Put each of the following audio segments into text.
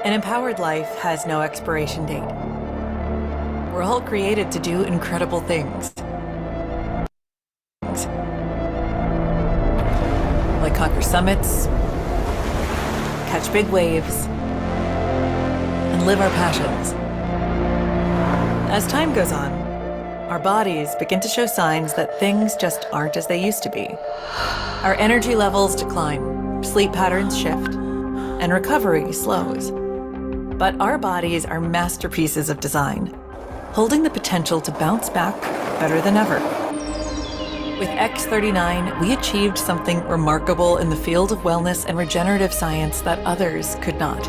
An empowered life has no expiration date. We're all created to do incredible things. Like conquer summits, catch big waves, and live our passions. As time goes on, our bodies begin to show signs that things just aren't as they used to be. Our energy levels decline, sleep patterns shift, and recovery slows. But our bodies are masterpieces of design, holding the potential to bounce back better than ever. With X39, we achieved something remarkable in the field of wellness and regenerative science that others could not.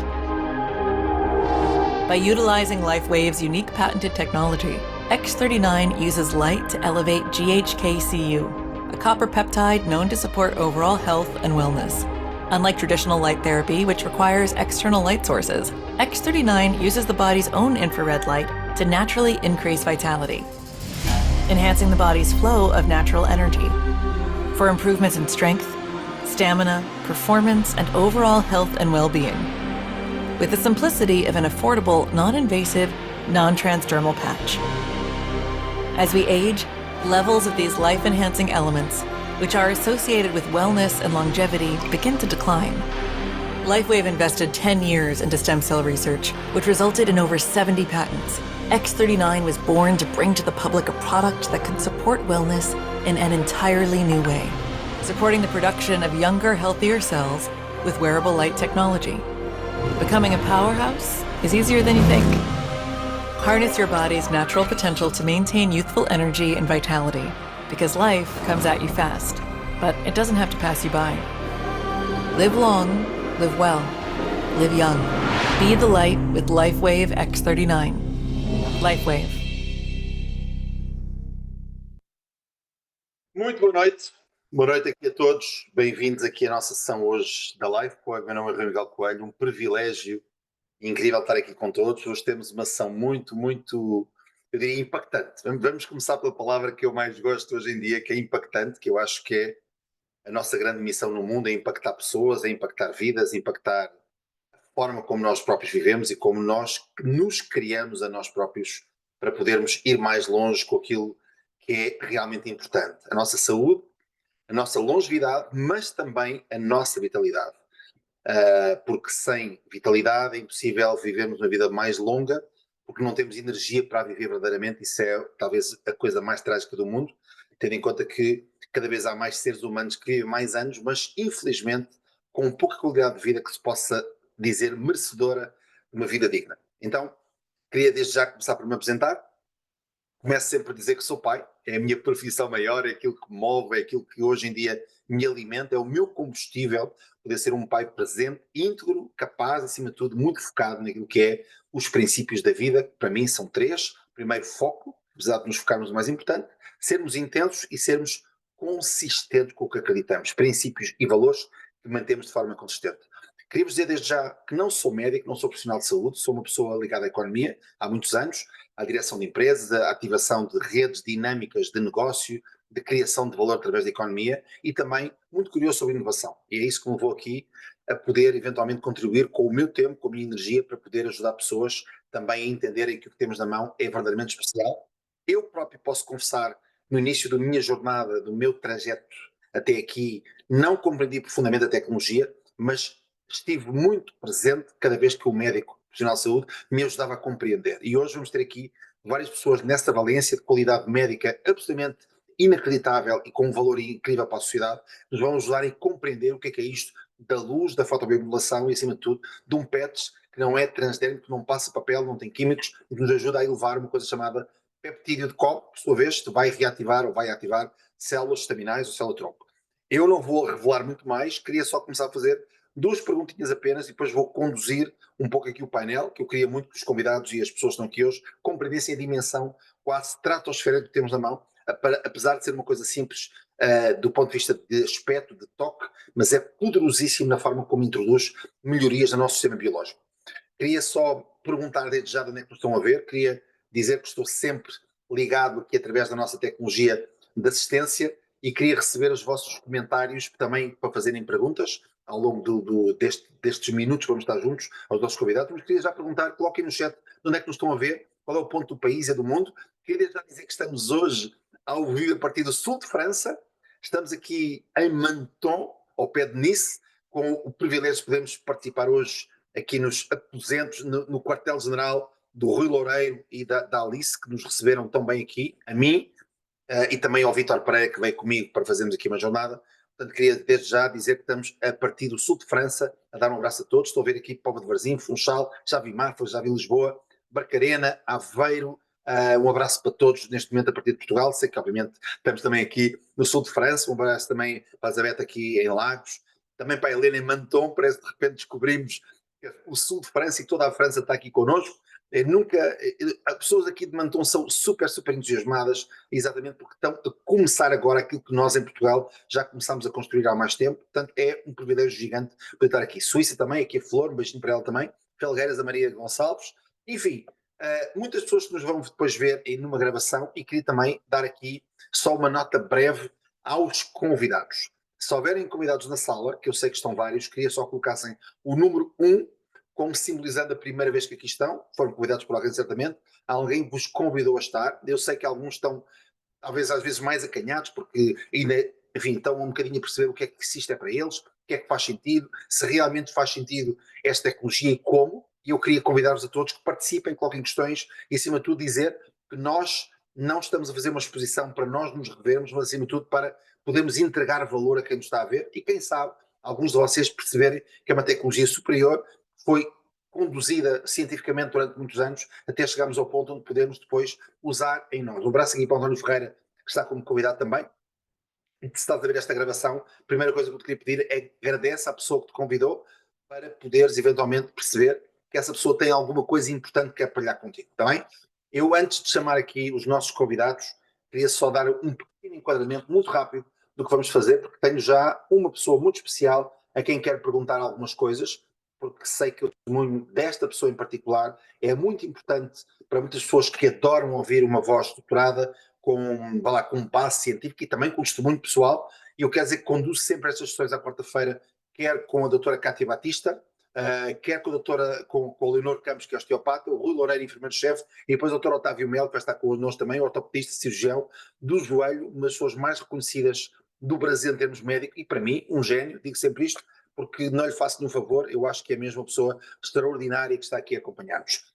By utilizing LifeWave's unique patented technology, X39 uses light to elevate GHK-Cu, a copper peptide known to support overall health and wellness. Unlike traditional light therapy, which requires external light sources, X39 uses the body's own infrared light to naturally increase vitality, enhancing the body's flow of natural energy for improvements in strength, stamina, performance, and overall health and well-being, with the simplicity of an affordable, non-invasive, non-transdermal patch. As we age, levels of these life-enhancing elements, which are associated with wellness and longevity, begin to decline. LifeWave invested 10 years into stem cell research, which resulted in over 70 patents. X39 was born to bring to the public a product that can support wellness in an entirely new way, supporting the production of younger, healthier cells with wearable light technology. Becoming a powerhouse is easier than you think. Harness your body's natural potential to maintain youthful energy and vitality, because life comes at you fast, but it doesn't have to pass you by. Live long, live well, live young. Be the light with LifeWave X39. LifeWave. Muito boa noite. Boa noite aqui a todos. Bem-vindos aqui à nossa sessão hoje da Live. Meu nome é Rui Miguel Coelho. Um privilégio incrível estar aqui com todos. Hoje temos uma sessão muito, eu diria, impactante. Vamos começar pela palavra que eu mais gosto hoje em dia, que é impactante, que eu acho que é a nossa grande missão no mundo, é impactar pessoas, é impactar vidas, é impactar a forma como nós próprios vivemos e como nós nos criamos a nós próprios para podermos ir mais longe com aquilo que é realmente importante. A nossa saúde, a nossa longevidade, mas também a nossa vitalidade. Porque sem vitalidade é impossível vivermos uma vida mais longa, porque não temos energia para viver verdadeiramente. Isso é talvez a coisa mais trágica do mundo, tendo em conta que cada vez há mais seres humanos que vivem mais anos, mas infelizmente com pouca qualidade de vida que se possa dizer merecedora de uma vida digna. Então, queria desde já começar por me apresentar. Começo sempre a dizer que sou pai, é a minha profissão maior, é aquilo que me move, é aquilo que hoje em dia me alimenta, é o meu combustível, poder ser um pai presente, íntegro, capaz, acima de tudo, muito focado naquilo que é os princípios da vida, que para mim são 3. Primeiro, foco, apesar de nos focarmos no mais importante, sermos intensos e sermos consistentes com o que acreditamos, princípios e valores que mantemos de forma consistente. Queria-vos dizer desde já que não sou médico, não sou profissional de saúde, sou uma pessoa ligada à economia há muitos anos, à direção de empresas, à ativação de redes dinâmicas de negócio, de criação de valor através da economia e também muito curioso sobre inovação. E é isso que me levou aqui a poder eventualmente contribuir com o meu tempo, com a minha energia para poder ajudar pessoas também a entenderem que o que temos na mão é verdadeiramente especial. Eu próprio posso confessar, no início da minha jornada, do meu trajeto até aqui, não compreendi profundamente a tecnologia, mas estive muito presente cada vez que o médico profissional de saúde me ajudava a compreender. E hoje vamos ter aqui várias pessoas nessa valência de qualidade médica absolutamente inacreditável e com um valor incrível para a sociedade, nos vão ajudar a compreender o que é isto da luz, da fotobiomodulação e, acima de tudo, de um PETS que não é transdérmico, que não passa papel, não tem químicos e que nos ajuda a elevar uma coisa chamada peptídeo de Koch, por sua vez, que vai reativar ou vai ativar células estaminais ou célula-tronco. Eu não vou revelar muito mais, queria só começar a fazer 2 perguntinhas apenas e depois vou conduzir um pouco aqui o painel, que eu queria muito que os convidados e as pessoas que estão aqui hoje compreendessem a dimensão quase estratosférica que temos na mão, apesar de ser uma coisa simples do ponto de vista de aspecto, de toque, mas é poderosíssimo na forma como introduz melhorias no nosso sistema biológico. Queria só perguntar desde já de onde é que nos estão a ver, queria dizer que estou sempre ligado aqui através da nossa tecnologia de assistência e queria receber os vossos comentários também para fazerem perguntas. ao longo destes minutos que vamos estar juntos, aos nossos convidados, mas queria já perguntar, coloquem no chat de onde é que nos estão a ver, qual é o ponto do país e do mundo. Queria já dizer que estamos hoje ao vivo a partir do sul de França, estamos aqui em Menton, ao pé de Nice, com o privilégio de podermos participar hoje aqui nos aposentos, no quartel-general do Rui Loureiro e da Alice, que nos receberam tão bem aqui, a mim, e também ao Vítor Pereira, que veio comigo para fazermos aqui uma jornada. Portanto, queria desde já dizer que estamos a partir do sul de França, a dar um abraço a todos. Estou a ver aqui Póvoa de Varzim, Funchal, já vi Mafra, já vi Lisboa, Barcarena, Aveiro. Um abraço para todos neste momento a partir de Portugal. Sei que, obviamente, estamos também aqui no sul de França. Um abraço também para a Zabeta aqui em Lagos, também para a Helena em Menton. Parece que de repente descobrimos que o sul de França e toda a França está aqui connosco. As pessoas aqui de Menton são super, super entusiasmadas, exatamente porque estão a começar agora aquilo que nós em Portugal já começámos a construir há mais tempo. Portanto, é um privilégio gigante poder estar aqui. Suíça também, aqui a Flor, um beijinho para ela também. Felgueiras, a Maria Gonçalves. Enfim, muitas pessoas que nos vão depois ver numa gravação, e queria também dar aqui só uma nota breve aos convidados. Se houverem convidados na sala, que eu sei que estão vários, queria só que colocassem o número 1 como simbolizando a primeira vez que aqui estão, foram convidados por alguém certamente, alguém vos convidou a estar. Eu sei que alguns estão, talvez às vezes mais acanhados, porque ainda, enfim, estão um bocadinho a perceber o que é que isto é para eles, o que é que faz sentido, se realmente faz sentido esta tecnologia e como. E eu queria convidar-vos a todos que participem, coloquem questões e, acima de tudo, dizer que nós não estamos a fazer uma exposição para nós nos revermos, mas, acima de tudo, para podermos entregar valor a quem nos está a ver e, quem sabe, alguns de vocês perceberem que é uma tecnologia superior, foi conduzida cientificamente durante muitos anos, até chegarmos ao ponto onde podemos depois usar em nós. Um abraço aqui para o António Ferreira, que está como convidado também. E se estás a ver esta gravação, a primeira coisa que eu te queria pedir é que agradece à pessoa que te convidou, para poderes eventualmente perceber que essa pessoa tem alguma coisa importante que quer partilhar contigo, está bem? Eu, antes de chamar aqui os nossos convidados, queria só dar um pequeno enquadramento muito rápido do que vamos fazer, porque tenho já uma pessoa muito especial a quem quero perguntar algumas coisas, porque sei que o testemunho desta pessoa em particular é muito importante para muitas pessoas que adoram ouvir uma voz estruturada, com base científica e também com testemunho pessoal. E eu quero dizer que conduzo sempre estas sessões à quarta-feira, quer com a doutora Cátia Batista, quer com a doutora, com o Leonor Campos, que é osteopata, o Rui Loureiro, enfermeiro-chefe, e depois o doutor Otávio Melo, que vai estar connosco também, ortopedista, cirurgião do joelho, uma das pessoas mais reconhecidas do Brasil em termos médicos, e para mim, um gênio, digo sempre isto, porque não lhe faço nenhum favor, eu acho que é mesmo uma pessoa extraordinária que está aqui a acompanhar-nos.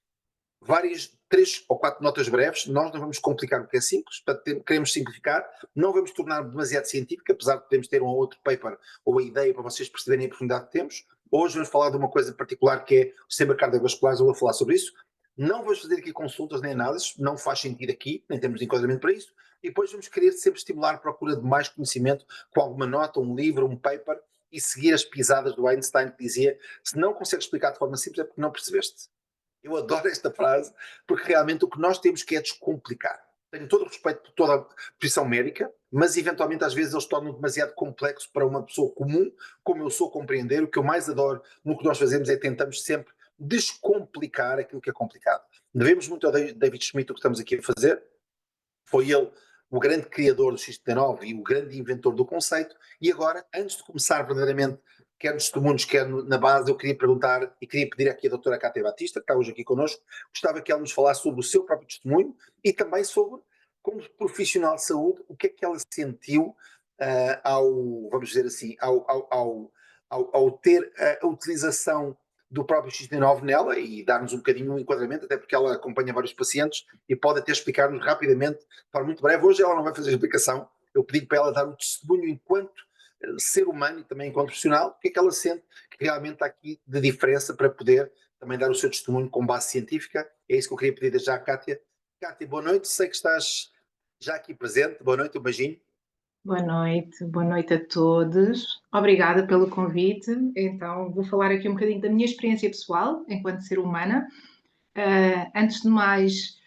Várias, 3 ou 4 notas breves, nós não vamos complicar o que é simples, queremos simplificar, não vamos tornar demasiado científico, apesar de podermos ter um ou outro paper ou a ideia para vocês perceberem a profundidade que temos. Hoje vamos falar de uma coisa particular que é o sistema cardiovascular, eu vou falar sobre isso. Não vamos fazer aqui consultas nem análises, não faz sentido aqui, nem temos enquadramento para isso, e depois vamos querer sempre estimular a procura de mais conhecimento com alguma nota, um livro, um paper, e seguir as pisadas do Einstein, que dizia: se não consegues explicar de forma simples é porque não percebeste. Eu adoro esta frase, porque realmente o que nós temos que é descomplicar. Tenho todo o respeito por toda a profissão médica, mas eventualmente às vezes eles tornam demasiado complexo para uma pessoa comum, como eu sou, compreender. O que eu mais adoro no que nós fazemos é tentamos sempre descomplicar aquilo que é complicado. Devemos muito ao David Schmidt o que estamos aqui a fazer. Foi ele o grande criador do X-19 e o grande inventor do conceito. E agora, antes de começar verdadeiramente, quer nos testemunhos, quer na base, eu queria perguntar e queria pedir aqui à doutora Cátia Batista, que está hoje aqui connosco, gostava que ela nos falasse sobre o seu próprio testemunho e também sobre, como profissional de saúde, o que é que ela sentiu vamos dizer assim, ao ter a utilização do próprio X-19 nela, e dar-nos um bocadinho um enquadramento, até porque ela acompanha vários pacientes e pode até explicar-nos rapidamente, de forma muito breve. Hoje ela não vai fazer a explicação, eu pedi para ela dar o testemunho enquanto ser humano e também enquanto profissional, o que é que ela sente que realmente está aqui de diferença para poder também dar o seu testemunho com base científica. É isso que eu queria pedir já à Cátia. Cátia, boa noite, sei que estás já aqui presente, boa noite, um beijinho. Boa noite a todos. Obrigada pelo convite. Então, vou falar aqui um bocadinho da minha experiência pessoal enquanto ser humana. Antes de mais,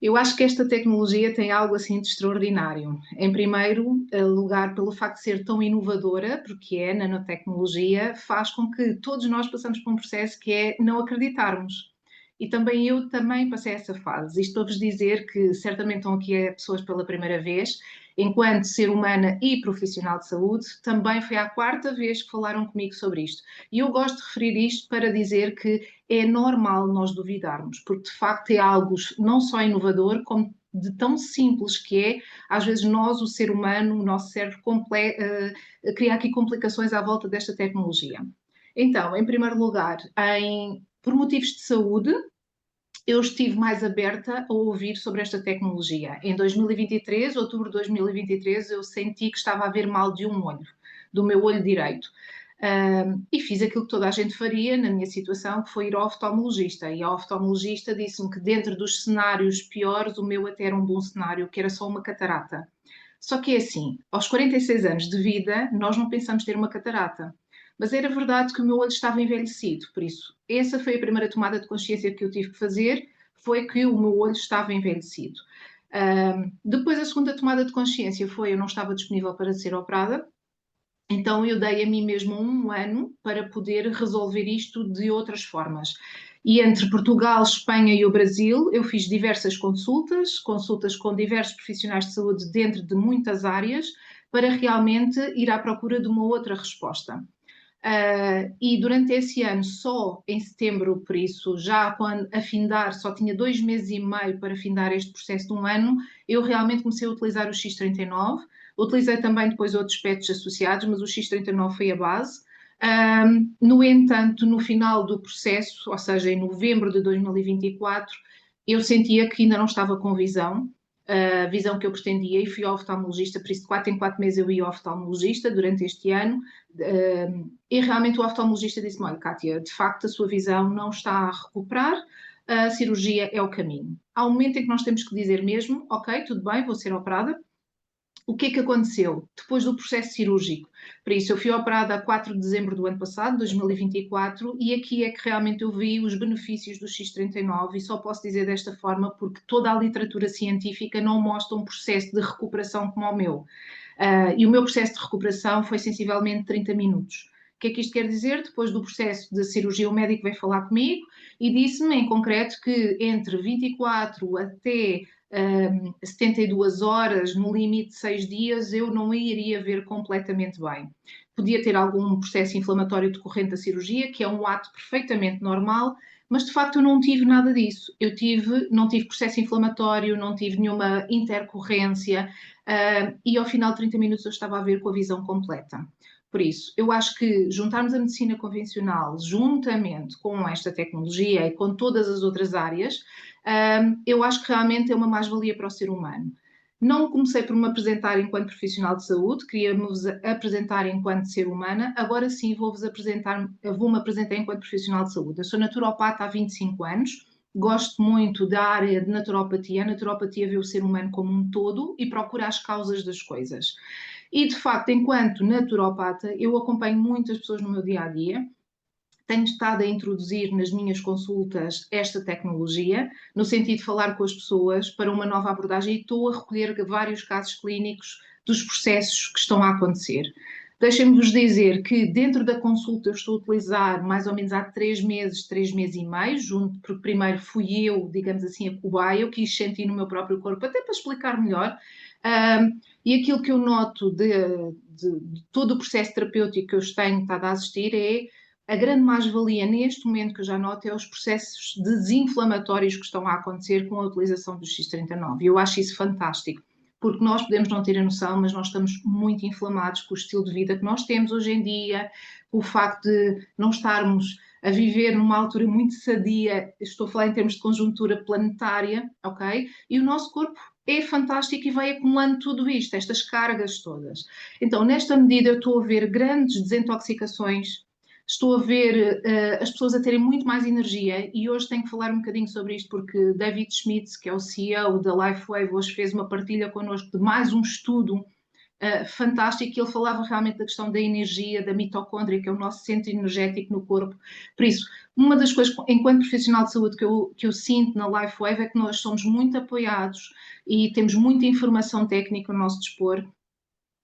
eu acho que esta tecnologia tem algo assim de extraordinário. Em primeiro lugar, pelo facto de ser tão inovadora, porque é nanotecnologia, faz com que todos nós passamos por um processo que é não acreditarmos. E também eu também passei essa fase. Isto para vos dizer que certamente estão aqui pessoas pela primeira vez enquanto ser humana e profissional de saúde, também foi a 4ª vez que falaram comigo sobre isto. E eu gosto de referir isto para dizer que é normal nós duvidarmos, porque de facto é algo não só inovador, como de tão simples que é, às vezes nós, o ser humano, o nosso cérebro, cria aqui complicações à volta desta tecnologia. Então, em primeiro lugar, por motivos de saúde, eu estive mais aberta a ouvir sobre esta tecnologia. Em 2023, outubro de 2023, eu senti que estava a ver mal de um olho, do meu olho direito. E fiz aquilo que toda a gente faria na minha situação, que foi ir ao oftalmologista. E a oftalmologista disse-me que dentro dos cenários piores, o meu até era um bom cenário, que era só uma catarata. Só que é assim, aos 46 anos de vida, nós não pensamos ter uma catarata. Mas era verdade que o meu olho estava envelhecido, por isso, essa foi a primeira tomada de consciência que eu tive que fazer, foi que o meu olho estava envelhecido. Depois a segunda tomada de consciência foi eu não estava disponível para ser operada, então eu dei a mim mesma um ano para poder resolver isto de outras formas. E entre Portugal, Espanha e o Brasil, eu fiz diversas consultas com diversos profissionais de saúde dentro de muitas áreas, para realmente ir à procura de uma outra resposta. E durante esse ano, só em setembro, por isso, já quando a findar, só tinha 2 meses e meio para findar este processo de um ano, eu realmente comecei a utilizar o X39. Utilizei também depois outros PETs associados, mas o X39 foi a base. No entanto, no final do processo, ou seja, em novembro de 2024, eu sentia que ainda não estava com visão, a visão que eu pretendia, e fui ao oftalmologista, por isso de 4 em 4 meses eu ia ao oftalmologista durante este ano, e realmente o oftalmologista disse-me, olha, Kátia, de facto a sua visão não está a recuperar, a cirurgia é o caminho. Há um momento em que nós temos que dizer mesmo, ok, tudo bem, vou ser operada. O que é que aconteceu depois do processo cirúrgico? Por isso, eu fui operada a 4 de dezembro do ano passado, 2024, e aqui é que realmente eu vi os benefícios do X39, e só posso dizer desta forma porque toda a literatura científica não mostra um processo de recuperação como o meu. E o meu processo de recuperação foi sensivelmente 30 minutos. O que é que isto quer dizer? Depois do processo de cirurgia, o médico veio falar comigo e disse-me em concreto que entre 24 até 72 horas, no limite de 6 dias, eu não iria ver completamente bem. Podia ter algum processo inflamatório decorrente da cirurgia, que é um ato perfeitamente normal, mas de facto eu não tive nada disso. Não tive processo inflamatório, não tive nenhuma intercorrência, e ao final de 30 minutos eu estava a ver com a visão completa. Por isso, eu acho que juntarmos a medicina convencional juntamente com esta tecnologia e com todas as outras áreas, eu acho que realmente é uma mais-valia para o ser humano. Não comecei por me apresentar enquanto profissional de saúde, queria-me apresentar enquanto ser humana, agora sim vou-me apresentar enquanto profissional de saúde. Eu sou naturopata há 25 anos, gosto muito da área de naturopatia. A naturopatia vê o ser humano como um todo e procura as causas das coisas. E, de facto, enquanto naturopata, eu acompanho muitas pessoas no meu dia-a-dia, tenho estado a introduzir nas minhas consultas esta tecnologia, no sentido de falar com as pessoas para uma nova abordagem, e estou a recolher vários casos clínicos dos processos que estão a acontecer. Deixem-me-vos dizer que dentro da consulta eu estou a utilizar mais ou menos há 3 meses e meio, porque primeiro fui eu, digamos assim, a cobaia, eu quis sentir no meu próprio corpo, até para explicar melhor. E aquilo que eu noto de todo o processo terapêutico que eu tenho estado a assistir é a grande mais-valia neste momento que eu já noto é os processos desinflamatórios que estão a acontecer com a utilização do X39. E eu acho isso fantástico, porque nós podemos não ter a noção, mas nós estamos muito inflamados com o estilo de vida que nós temos hoje em dia, com o facto de não estarmos a viver numa altura muito sadia, estou a falar em termos de conjuntura planetária, ok? E o nosso corpo é fantástico e vai acumulando tudo isto, estas cargas todas. Então, nesta medida, eu estou a ver grandes desintoxicações, estou a ver as pessoas a terem muito mais energia, e hoje tenho que falar um bocadinho sobre isto porque David Schmitz, que é o CEO da LifeWave, hoje fez uma partilha connosco de mais um estudo fantástico, que ele falava realmente da questão da energia, da mitocôndria, que é o nosso centro energético no corpo. Por isso, uma das coisas, enquanto profissional de saúde, que eu sinto na LifeWave é que nós somos muito apoiados e temos muita informação técnica ao nosso dispor.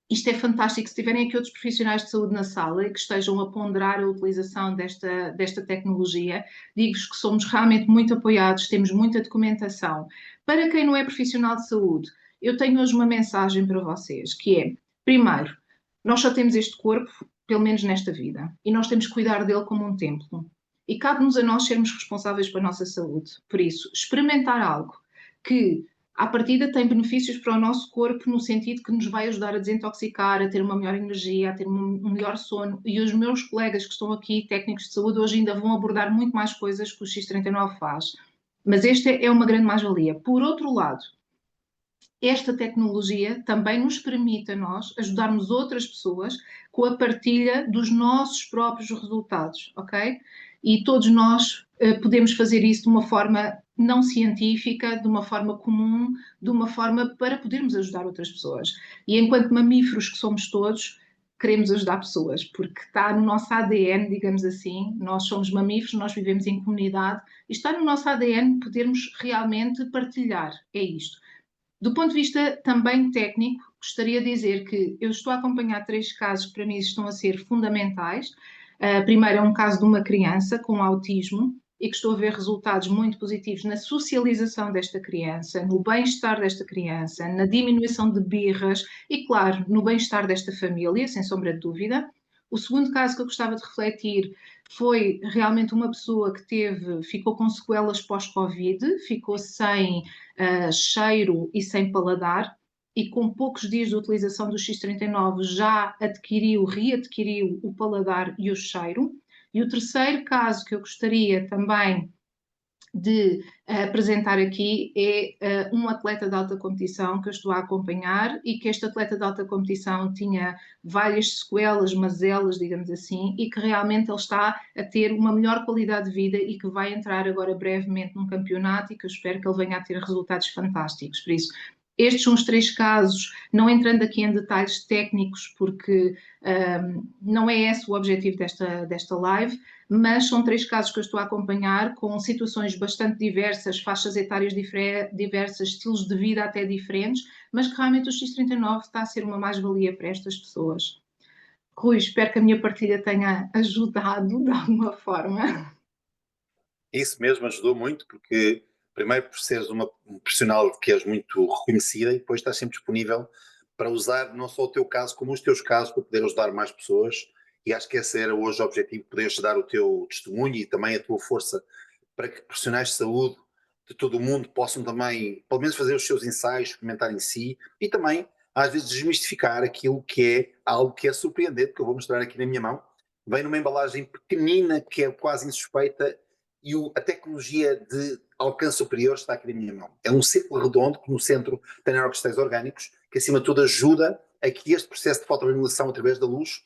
Isto é fantástico. Se tiverem aqui outros profissionais de saúde na sala e que estejam a ponderar a utilização desta tecnologia, digo-vos que somos realmente muito apoiados, temos muita documentação. Para quem não é profissional de saúde, eu tenho hoje uma mensagem para vocês, que é, primeiro, nós só temos este corpo, pelo menos nesta vida, e nós temos que cuidar dele como um templo. E cabe-nos a nós sermos responsáveis pela nossa saúde. Por isso, experimentar algo que, à partida, tem benefícios para o nosso corpo, no sentido que nos vai ajudar a desintoxicar, a ter uma melhor energia, a ter um melhor sono. E os meus colegas que estão aqui, técnicos de saúde, hoje ainda vão abordar muito mais coisas que o X39 faz. Mas esta é uma grande mais-valia. Por outro lado, esta tecnologia também nos permite a nós ajudarmos outras pessoas com a partilha dos nossos próprios resultados, ok? E todos nós podemos fazer isso de uma forma não científica, de uma forma comum, de uma forma para podermos ajudar outras pessoas. E enquanto mamíferos que somos todos, queremos ajudar pessoas, porque está no nosso ADN, digamos assim, nós somos mamíferos, nós vivemos em comunidade, e está no nosso ADN podermos realmente partilhar, é isto. Do ponto de vista também técnico, gostaria de dizer que eu estou a acompanhar 3 casos que para mim estão a ser fundamentais. Primeiro é um caso de uma criança com autismo e que estou a ver resultados muito positivos na socialização desta criança, no bem-estar desta criança, na diminuição de birras e, claro, no bem-estar desta família, sem sombra de dúvida. O segundo caso que eu gostava de refletir foi realmente uma pessoa que ficou com sequelas pós-Covid, ficou sem cheiro e sem paladar, e com poucos dias de utilização do X39 já readquiriu o paladar e o cheiro. E o terceiro caso que eu gostaria também de apresentar aqui é um atleta de alta competição que eu estou a acompanhar e que este atleta de alta competição tinha várias sequelas, mazelas, digamos assim, e que realmente ele está a ter uma melhor qualidade de vida e que vai entrar agora brevemente num campeonato e que eu espero que ele venha a ter resultados fantásticos. Por isso, estes são os 3 casos, não entrando aqui em detalhes técnicos, porque não é esse o objetivo desta live, mas são 3 casos que eu estou a acompanhar, com situações bastante diversas, faixas etárias diversas, estilos de vida até diferentes, mas que realmente o X39 está a ser uma mais-valia para estas pessoas. Rui, espero que a minha partilha tenha ajudado de alguma forma. Isso mesmo ajudou muito, porque primeiro por seres um profissional que és muito reconhecida e depois estás sempre disponível para usar não só o teu caso, como os teus casos para poder ajudar mais pessoas. E acho que esse era hoje o objetivo, poderes dar o teu testemunho e também a tua força para que profissionais de saúde de todo o mundo possam também, pelo menos, fazer os seus ensaios, experimentar em si e também, às vezes, desmistificar aquilo que é algo que é surpreendente, que eu vou mostrar aqui na minha mão. Vem numa embalagem pequenina, que é quase insuspeita, e a tecnologia de alcance superior está aqui na minha mão. É um círculo redondo que no centro tem nanocristais orgânicos, que acima de tudo ajuda a que este processo de fotorregulação através da luz,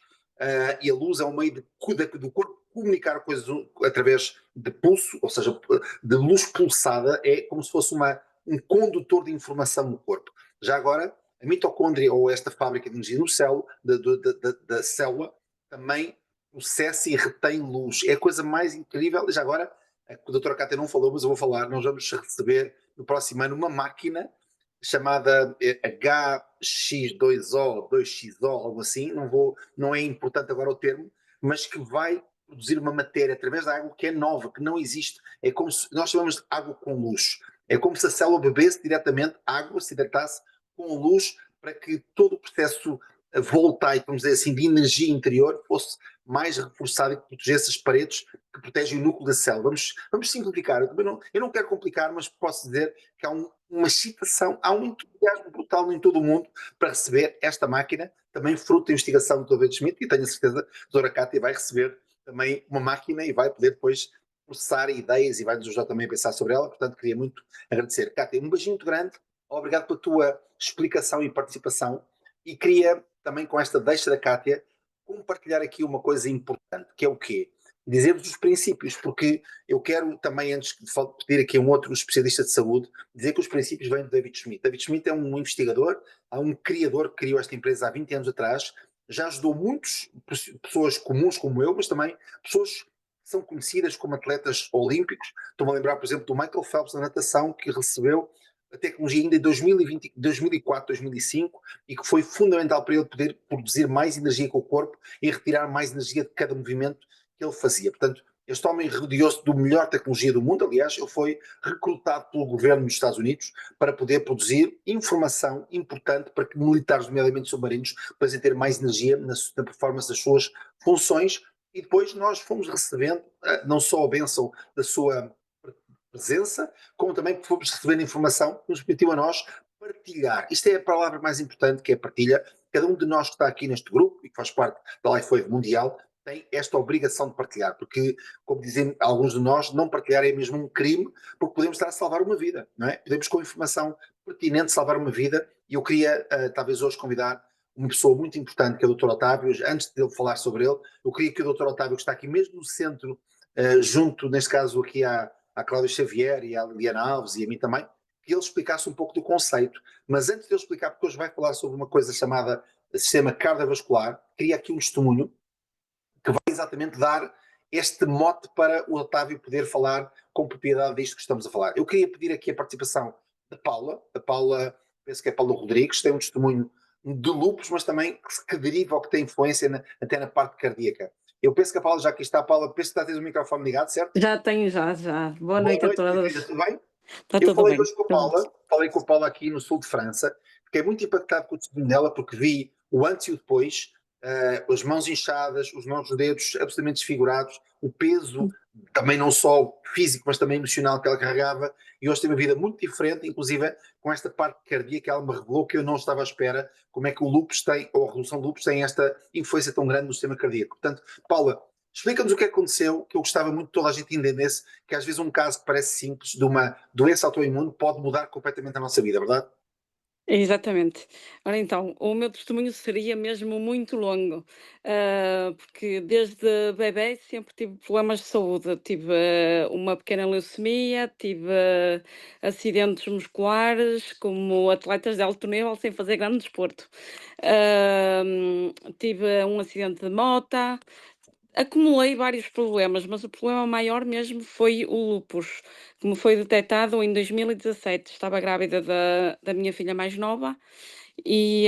e a luz é um meio do corpo comunicar coisas através de pulso, ou seja, de luz pulsada, é como se fosse um condutor de informação no corpo. Já agora, a mitocôndria, ou esta fábrica de energia no céu, da célula, também processa e retém luz. É a coisa mais incrível. Já agora, a doutora Cátia não falou, mas eu vou falar, nós vamos receber no próximo ano uma máquina chamada HX2O, 2XO, algo assim, não é importante agora o termo, mas que vai produzir uma matéria através da água que é nova, que não existe. É como se nós chamamos de água com luz. É como se a célula bebesse diretamente água, se hidratasse com luz, para que todo o processo voltaico, vamos dizer assim, de energia interior fosse mais reforçado e que protegesse as paredes que protegem o núcleo da célula. Vamos simplificar. Eu não quero complicar, mas posso dizer que há uma excitação, há um entusiasmo brutal em todo o mundo para receber esta máquina, também fruto da investigação do Dr. Schmidt, e tenho a certeza que a doutora Cátia vai receber também uma máquina e vai poder depois processar ideias e vai nos ajudar também a pensar sobre ela. Portanto, queria muito agradecer. Cátia, um beijinho muito grande, obrigado pela tua explicação e participação, e queria também, com esta deixa da Cátia, compartilhar aqui uma coisa importante, que é o quê? Dizer-vos os princípios, porque eu quero também, antes de pedir aqui a um outro especialista de saúde, dizer que os princípios vêm do David Schmidt. David Schmidt é um investigador, é um criador que criou esta empresa há 20 anos atrás, já ajudou muitas pessoas comuns como eu, mas também pessoas que são conhecidas como atletas olímpicos. Estou-me a lembrar, por exemplo, do Michael Phelps na natação, que recebeu a tecnologia ainda em 2004, 2005, e que foi fundamental para ele poder produzir mais energia com o corpo e retirar mais energia de cada movimento que ele fazia. Portanto, Este homem rodeou-se do melhor tecnologia do mundo. Aliás, ele foi recrutado pelo governo dos Estados Unidos para poder produzir informação importante para que militares, nomeadamente submarinos, pudessem ter mais energia na performance das suas funções. E depois nós fomos recebendo não só a bênção da sua presença, como também fomos recebendo informação que nos permitiu a nós partilhar. Isto é a palavra mais importante, que é a partilha. Cada um de nós que está aqui neste grupo e que faz parte da LifeWave Mundial tem esta obrigação de partilhar, porque, como dizem alguns de nós, não partilhar é mesmo um crime, porque podemos estar a salvar uma vida, não é? Podemos, com informação pertinente, salvar uma vida. E eu queria, talvez hoje, convidar uma pessoa muito importante, que é o Dr. Otávio. Antes de ele falar sobre ele, eu queria que o Dr. Otávio, que está aqui mesmo no centro, junto, neste caso, aqui à Cláudia Xavier e à Liliana Alves e a mim também, que ele explicasse um pouco do conceito. Mas antes de ele explicar, porque hoje vai falar sobre uma coisa chamada sistema cardiovascular, queria aqui um testemunho que vai exatamente dar este mote para o Otávio poder falar com propriedade disto que estamos a falar. Eu queria pedir aqui a participação da Paula. A Paula, penso que é Paula Rodrigues, tem um testemunho de lúpus, mas também que deriva ou que tem influência até na parte cardíaca. Eu penso que a Paula já aqui está. Paula, penso que está a ter o microfone ligado, certo? Já tenho, já. Boa Boa noite a noite, minha todos. querida, tudo bem? Está Eu tudo falei bem. hoje com a Paula, falei com a Paula aqui no sul de França, fiquei muito impactado com o testemunho dela, porque vi o antes e o depois, as mãos inchadas, os nossos dedos absolutamente desfigurados, o peso, também não só físico, mas também emocional que ela carregava, e hoje tem uma vida muito diferente, inclusive com esta parte cardíaca. Ela me revelou que eu não estava à espera, como é que o lúpus tem, ou a redução do lúpus tem esta influência tão grande no sistema cardíaco. Portanto, Paula, explica-nos o que aconteceu, que eu gostava muito que toda a gente entendesse, que às vezes um caso que parece simples, de uma doença autoimune, pode mudar completamente a nossa vida, verdade? Exatamente. Ora então, o meu testemunho seria mesmo muito longo, porque desde bebé sempre tive problemas de saúde. Tive uma pequena leucemia, tive acidentes musculares, como atletas de alto nível sem fazer grande desporto. Tive um acidente de moto. Acumulei vários problemas, mas o problema maior mesmo foi o lúpus, que me foi detectado em 2017. Estava grávida da minha filha mais nova e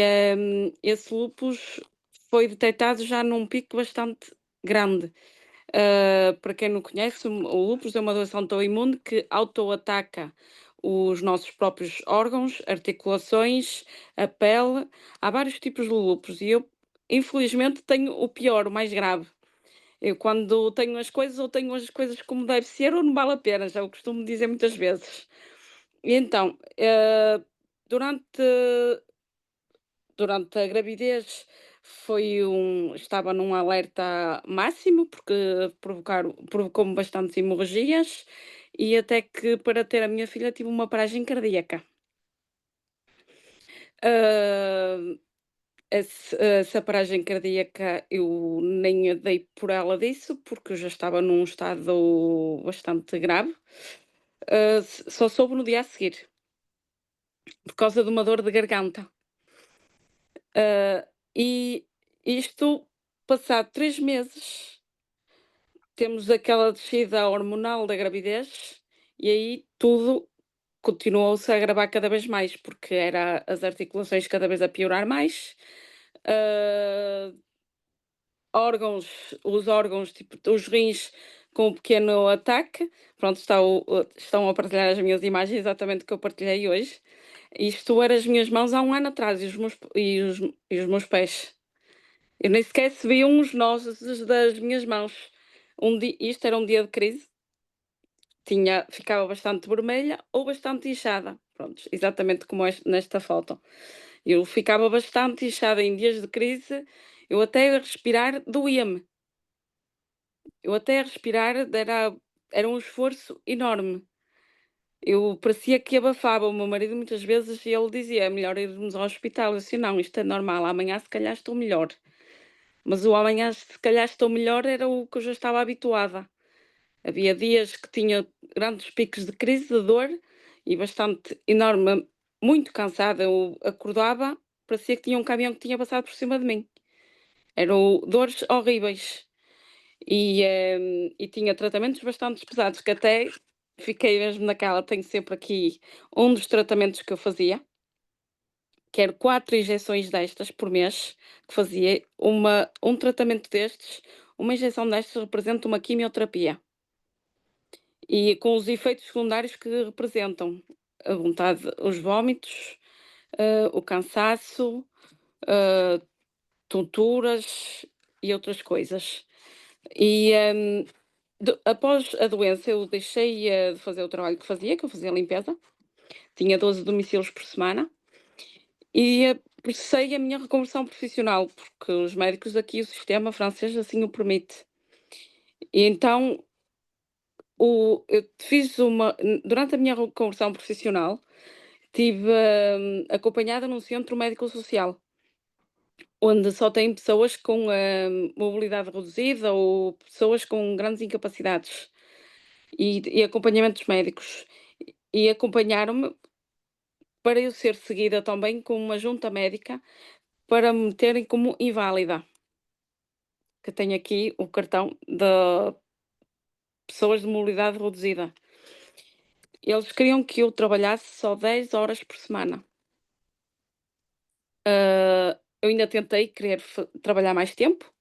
esse lúpus foi detectado já num pico bastante grande. Para quem não conhece, o lúpus é uma doença autoimune que autoataca os nossos próprios órgãos, articulações, a pele. Há vários tipos de lúpus e eu, infelizmente, tenho o pior, o mais grave. Eu quando tenho as coisas, ou tenho as coisas como deve ser, ou não vale a pena, já o costumo dizer muitas vezes. E então, durante durante a gravidez estava num alerta máximo, porque provocou-me bastantes hemorragias, e até que para ter a minha filha tive uma paragem cardíaca. Hã, essa paragem cardíaca eu nem a dei por ela disso, porque eu já estava num estado bastante grave. Só soube no dia a seguir, por causa de uma dor de garganta. E isto, passado 3 meses, temos aquela descida hormonal da gravidez, e aí tudo continuou-se a agravar cada vez mais, porque era as articulações cada vez a piorar mais, ah, os órgãos, tipo os rins, com um pequeno ataque. Pronto, estão a partilhar as minhas imagens, exatamente que eu partilhei hoje. Isto era as minhas mãos há um ano atrás e os meus pés. Eu nem sequer se viam os nozes das minhas mãos. Isto era um dia de crise, ficava bastante vermelha ou bastante inchada. Pronto, exatamente como nesta foto. Eu ficava bastante inchada em dias de crise, eu até a respirar doía-me. Eu até a respirar era um esforço enorme. Eu parecia que abafava o meu marido muitas vezes e ele dizia: "É melhor irmos ao hospital". Eu disse: "Não, isto é normal, amanhã se calhar estou melhor". Mas o amanhã se calhar estou melhor era o que eu já estava habituada. Havia dias que tinha grandes picos de crise, de dor e bastante enorme, muito cansada. Eu acordava, parecia que tinha um caminhão que tinha passado por cima de mim. Eram dores horríveis. E tinha tratamentos bastante pesados, que até fiquei mesmo naquela. Tenho sempre aqui um dos tratamentos que eu fazia, que era 4 injeções destas por mês, que fazia um tratamento destes, uma injeção destas representa uma quimioterapia. e com os efeitos secundários que representam, a vontade, os vómitos, o cansaço, ah, tonturas e outras coisas. E, após a doença, eu deixei, de fazer o trabalho que eu fazia limpeza, tinha 12 domicílios por semana, e, processei a minha reconversão profissional, porque os médicos aqui, o sistema francês assim o permite. E então, eu fiz durante a minha reconversão profissional, tive, acompanhada num centro médico social, onde só tem pessoas com, mobilidade reduzida ou pessoas com grandes incapacidades e acompanhamentos médicos. E acompanharam-me para eu ser seguida também com uma junta médica para me terem como inválida, que tenho aqui o cartão de pessoas de mobilidade reduzida. Eles queriam que eu trabalhasse só 10 horas por semana. Eu ainda tentei querer trabalhar mais tempo,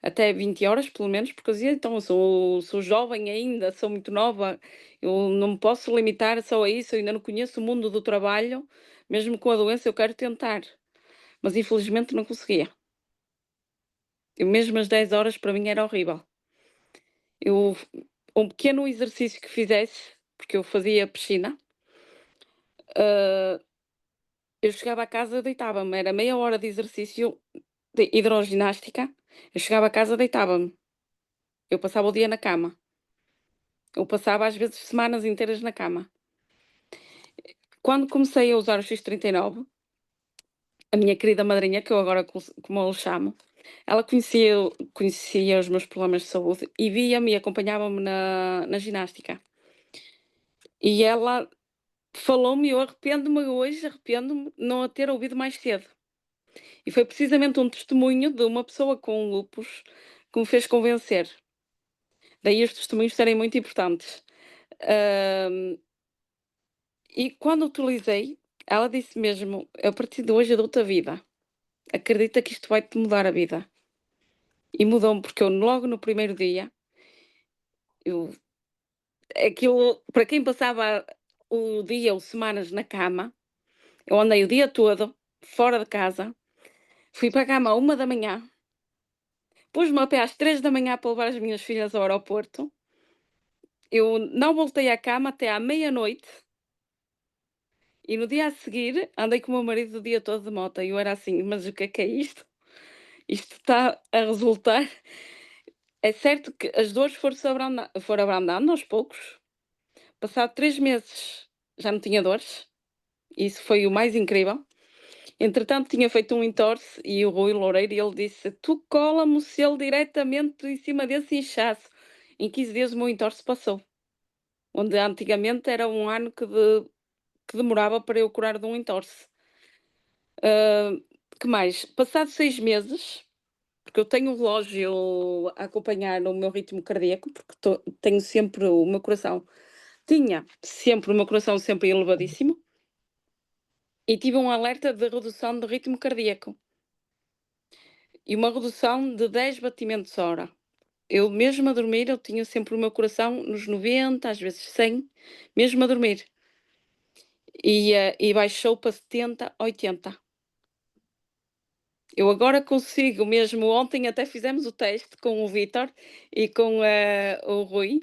até 20 horas pelo menos, porque eu dizia: "Então, eu sou jovem ainda, sou muito nova, eu não me posso limitar só a isso, eu ainda não conheço o mundo do trabalho, mesmo com a doença eu quero tentar", mas infelizmente não conseguia. Eu mesmo as 10 horas para mim era horrível. Eu Um pequeno exercício que fizesse, porque eu fazia piscina, hã, eu chegava a casa, deitava-me, era meia hora de exercício de hidroginástica, eu chegava a casa, deitava-me, eu passava o dia na cama. Eu passava às vezes semanas inteiras na cama. Quando comecei a usar o X39, a minha querida madrinha, que eu agora como eu lhe chamo, ela conhecia os meus problemas de saúde e via-me e acompanhava-me na ginástica. E ela falou-me, eu arrependo-me de não a ter ouvido mais cedo. E foi precisamente um testemunho de uma pessoa com lupus que me fez convencer. Daí os testemunhos serem muito importantes. Hã, e quando utilizei, ela disse mesmo: "A partir de hoje eu dou-te a vida. Acredita que isto vai-te mudar a vida". E mudou-me, porque eu logo no primeiro dia, eu aquilo para quem passava o dia ou semanas na cama, eu andei o dia todo fora de casa, fui para a cama à 1 da manhã, pus-me a pé às 3 da manhã para levar as minhas filhas ao aeroporto, eu não voltei à cama até à meia-noite, e no dia a seguir andei com o meu marido o dia todo de moto, e eu era assim: "Mas o que é isto? Isto está a resultar". É certo que as dores foram abrandando aos poucos. Passado 3 meses já não tinha dores, isso foi o mais incrível. Entretanto, tinha feito um entorse e o Rui Loureiro, ele disse: "Tu cola-me o selo diretamente em cima desse inchaço". Em 15 dias o meu entorse passou, onde antigamente era 1 ano que demorava para eu curar de um entorse. Hã, que mais? Passado 6 meses, porque eu tenho um relógio a acompanhar o meu ritmo cardíaco, porque tenho sempre o meu coração tinha sempre o meu coração sempre elevadíssimo, e tive um alerta de redução do ritmo cardíaco, e uma redução de 10 batimentos hora. Eu mesmo a dormir, eu tinha sempre o meu coração nos 90, às vezes 100, mesmo a dormir. E baixou para 70, 80. Eu agora consigo mesmo, ontem até fizemos o teste com o Vítor e com, o Rui,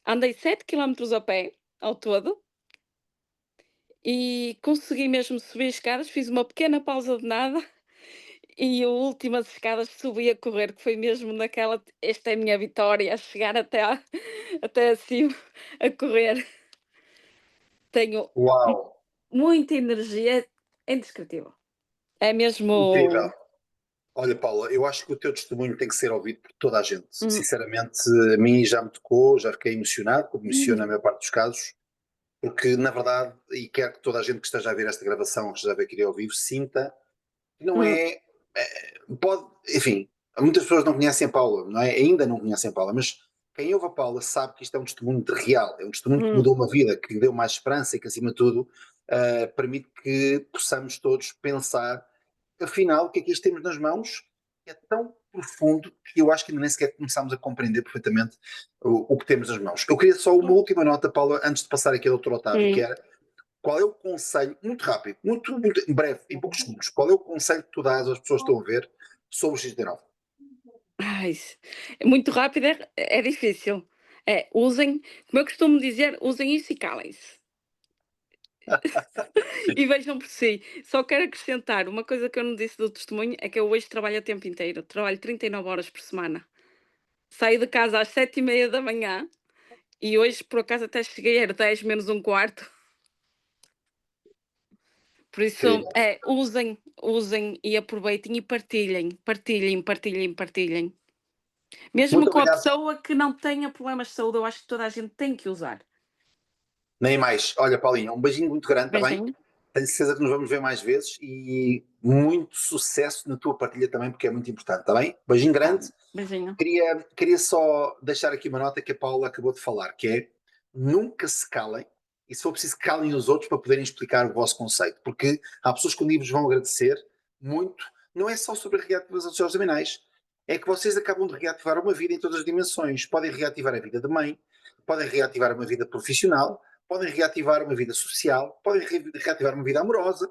andei 7 quilómetros a pé ao todo, e consegui mesmo subir as escadas, fiz uma pequena pausa de nada, e a últimas escadas subi a correr, que foi mesmo naquela: "Esta é a minha vitória", a chegar até acima a correr. Tenho Uau, muita energia, é indescritível. É incrível. mesmo. Olha, Paula, eu acho que o teu testemunho tem que ser ouvido por toda a gente. Hum, Sinceramente, a mim já me tocou, já fiquei emocionado, como emociona a uhum, maior parte dos casos, porque na verdade, e quero que toda a gente que esteja a ver esta gravação, que esteja a ver aqui ao vivo, sinta que não hum, pode, enfim, muitas pessoas não conhecem a Paula, não é? Ainda não conhecem a Paula, mas quem ouve a Paula sabe que isto é um testemunho de real, é um testemunho que hum, mudou uma vida, que lhe deu mais esperança e que, acima de tudo, permite que possamos todos pensar, afinal, o que é que isto temos nas mãos? É tão profundo que eu acho que ainda nem sequer começámos a compreender perfeitamente o que temos nas mãos. Eu queria só uma última nota, Paula, antes de passar aqui ao Dr. Otávio, que era qual é o conselho, muito rápido, muito breve, em poucos segundos, qual é o conselho que tu dás às pessoas que estão a ver sobre o XT9? Ai, muito rápido é difícil. Usem, como eu costumo dizer, usem isso e calem-se. E vejam por si. Só quero acrescentar uma coisa que eu não disse do testemunho, é que eu hoje trabalho o tempo inteiro. Trabalho 39 horas por semana. Saio de casa às 7h30 da manhã e hoje, por acaso, até cheguei, era 10 menos um quarto. Por isso, usem e aproveitem e partilhem. Mesmo Muito com a obrigado. pessoa que não tenha problemas de saúde, eu acho que toda a gente tem que usar. Nem mais. Olha, Paulinha, um beijinho muito grande, está bem? Beijinho. Tenho certeza que nos vamos ver mais vezes e muito sucesso na tua partilha também, porque é muito importante, está bem? Beijinho grande. Beijinho. Queria só deixar aqui uma nota que a Paula acabou de falar, que é nunca se calem e se for preciso calem os outros para poderem explicar o vosso conceito, porque há pessoas que um dia vos vão agradecer muito, não é só sobre a reativação dos abdominais, é que vocês acabam de reativar uma vida em todas as dimensões, podem reativar a vida de mãe, podem reativar uma vida profissional, podem reativar uma vida social, podem reativar uma vida amorosa.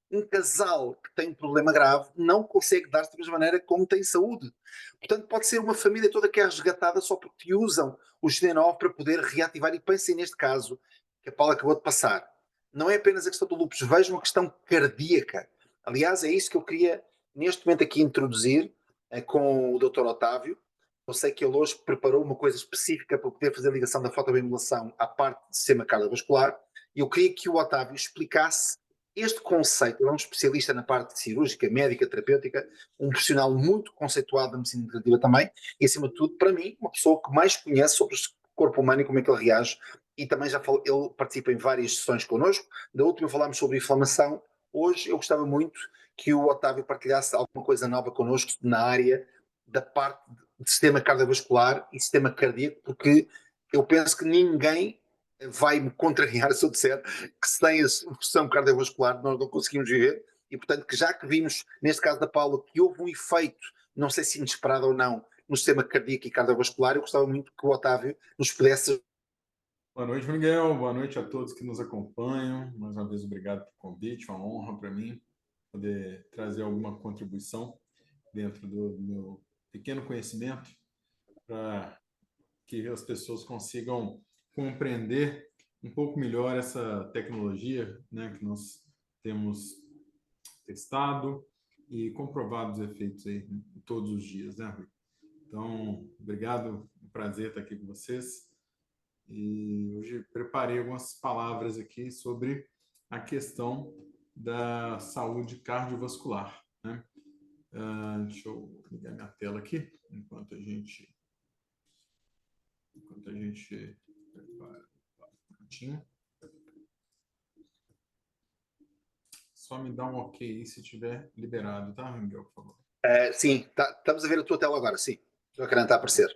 Um casal que tem um problema grave não consegue dar-se da mesma maneira como tem saúde. Portanto, pode ser uma família toda que é resgatada só porque usam o XT9 para poder reativar. E pensem neste caso que a Paula acabou de passar. Não é apenas a questão do lúpus, vejam a questão cardíaca. Aliás, é isso que eu queria neste momento aqui introduzir com o Dr. Otávio. Eu sei que ele hoje preparou uma coisa específica para poder fazer a ligação da fotobiomodulação à parte do sistema cardiovascular. E eu queria que o Otávio explicasse este conceito. Ele é um especialista na parte cirúrgica, médica, terapêutica, um profissional muito conceituado da medicina integrativa também, e acima de tudo, para mim, uma pessoa que mais conhece sobre o corpo humano e como é que ele reage, e também ele participa em várias sessões connosco. Da última falámos sobre inflamação. Hoje eu gostava muito que o Otávio partilhasse alguma coisa nova connosco na área da parte de sistema cardiovascular e sistema cardíaco, porque eu penso que ninguém vai-me contrariar se eu disser que sem a função cardiovascular nós não conseguimos viver, e portanto que já que vimos, neste caso da Paula, que houve um efeito, não sei se inesperado ou não, no sistema cardíaco e cardiovascular, eu gostava muito que o Otávio nos pudesse... Boa noite, Miguel. Boa noite a todos que nos acompanham. Mais uma vez, obrigado pelo convite. Uma honra para mim poder trazer alguma contribuição dentro do meu pequeno conhecimento para que as pessoas consigam compreender um pouco melhor essa tecnologia, né, que nós temos testado e comprovado os efeitos aí todos os dias, né, Rui? Então, obrigado, um prazer estar aqui com vocês. E hoje preparei algumas palavras aqui sobre a questão da saúde cardiovascular, né? Deixa eu ligar minha tela aqui, enquanto a gente prepara um minutinho. Só me dá um ok aí se estiver liberado, tá, Miguel, por favor? Sim, estamos a ver a tua tela agora, sim. O ecrã está a aparecer.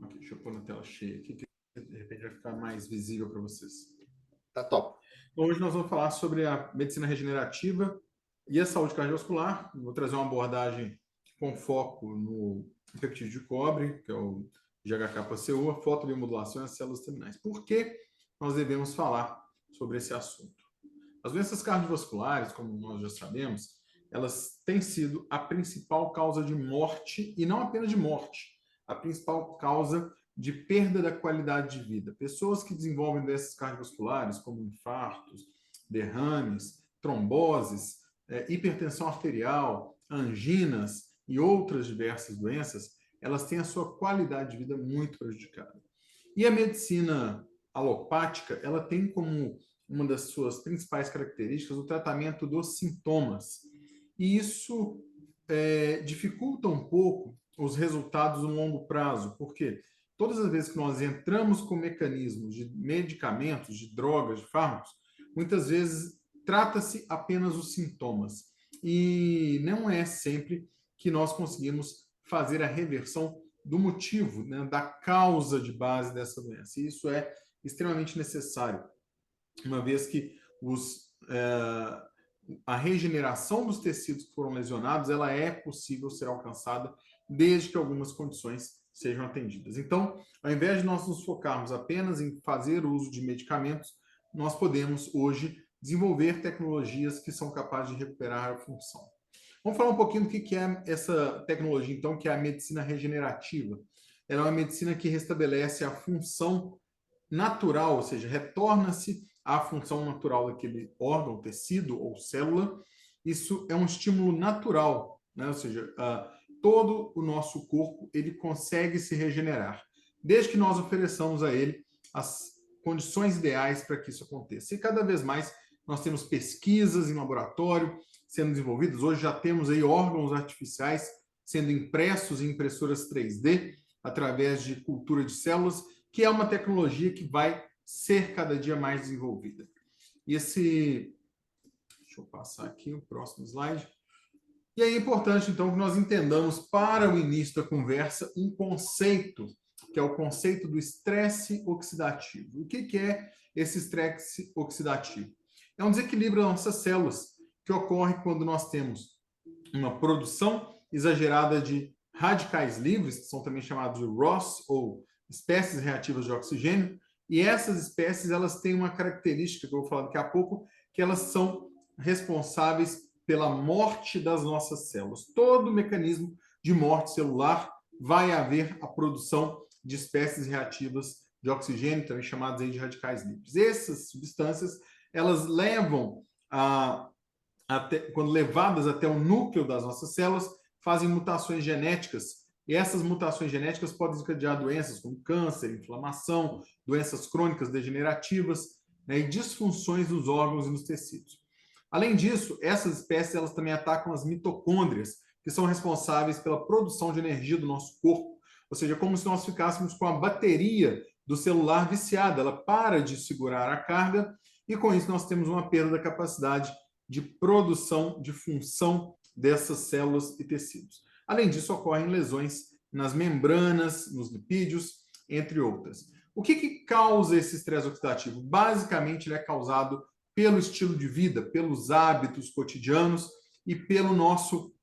Ok, deixa eu pôr na tela cheia aqui, que de repente vai ficar mais visível para vocês. Está top. Então, hoje nós vamos falar sobre a medicina regenerativa e a saúde cardiovascular. Vou trazer uma abordagem com foco no peptídeo de cobre, que é o GHK-PCO, a fotobiomodulação e as células terminais. Por que nós devemos falar sobre esse assunto? As doenças cardiovasculares, como nós já sabemos, elas têm sido a principal causa de morte, e não apenas de morte, a principal causa de perda da qualidade de vida. Pessoas que desenvolvem doenças cardiovasculares, como infartos, derrames, tromboses, hipertensão arterial, anginas e outras diversas doenças, elas têm a sua qualidade de vida muito prejudicada. E a medicina alopática, ela tem como uma das suas principais características o tratamento dos sintomas. E isso dificulta um pouco os resultados no longo prazo, porque todas as vezes que nós entramos com mecanismos de medicamentos, de drogas, de fármacos, muitas vezes trata-se apenas os sintomas. E não é sempre que nós conseguimos fazer a reversão do motivo, né, da causa de base dessa doença. E isso é extremamente necessário, uma vez que a regeneração dos tecidos que foram lesionados, ela é possível ser alcançada desde que algumas condições sejam atendidas. Então, ao invés de nós nos focarmos apenas em fazer uso de medicamentos, nós podemos hoje desenvolver tecnologias que são capazes de recuperar a função. Vamos falar um pouquinho do que é essa tecnologia, então, que é a medicina regenerativa. Ela é uma medicina que restabelece a função natural, ou seja, retorna-se à função natural daquele órgão, tecido ou célula. Isso é um estímulo natural, né? Ou seja, todo o nosso corpo ele consegue se regenerar, desde que nós ofereçamos a ele as condições ideais para que isso aconteça. E cada vez mais nós temos pesquisas em laboratório sendo desenvolvidas. Hoje já temos aí órgãos artificiais sendo impressos em impressoras 3D através de cultura de células, que é uma tecnologia que vai ser cada dia mais desenvolvida. Deixa eu passar aqui o próximo slide. E é importante, então, que nós entendamos, para o início da conversa, um conceito, que é o conceito do estresse oxidativo. O que é esse estresse oxidativo? É um desequilíbrio das nossas células, que ocorre quando nós temos uma produção exagerada de radicais livres, que são também chamados de ROS, ou espécies reativas de oxigênio, e essas espécies elas têm uma característica, que eu vou falar daqui a pouco, que elas são responsáveis pela morte das nossas células. Todo mecanismo de morte celular vai haver a produção de espécies reativas de oxigênio, também chamadas aí de radicais livres. Essas substâncias, elas levam quando levadas até o núcleo das nossas células, fazem mutações genéticas, e essas mutações genéticas podem desencadear doenças como câncer, inflamação, doenças crônicas degenerativas, né, e disfunções nos órgãos e nos tecidos. Além disso, essas espécies elas também atacam as mitocôndrias, que são responsáveis pela produção de energia do nosso corpo. Ou seja, como se nós ficássemos com a bateria do celular viciada, ela para de segurar a carga, e com isso nós temos uma perda da capacidade de produção, de função dessas células e tecidos. Além disso, ocorrem lesões nas membranas, nos lipídios, entre outras. O que causa esse estresse oxidativo? Basicamente, ele é causado pelo estilo de vida, pelos hábitos cotidianos e pelo nosso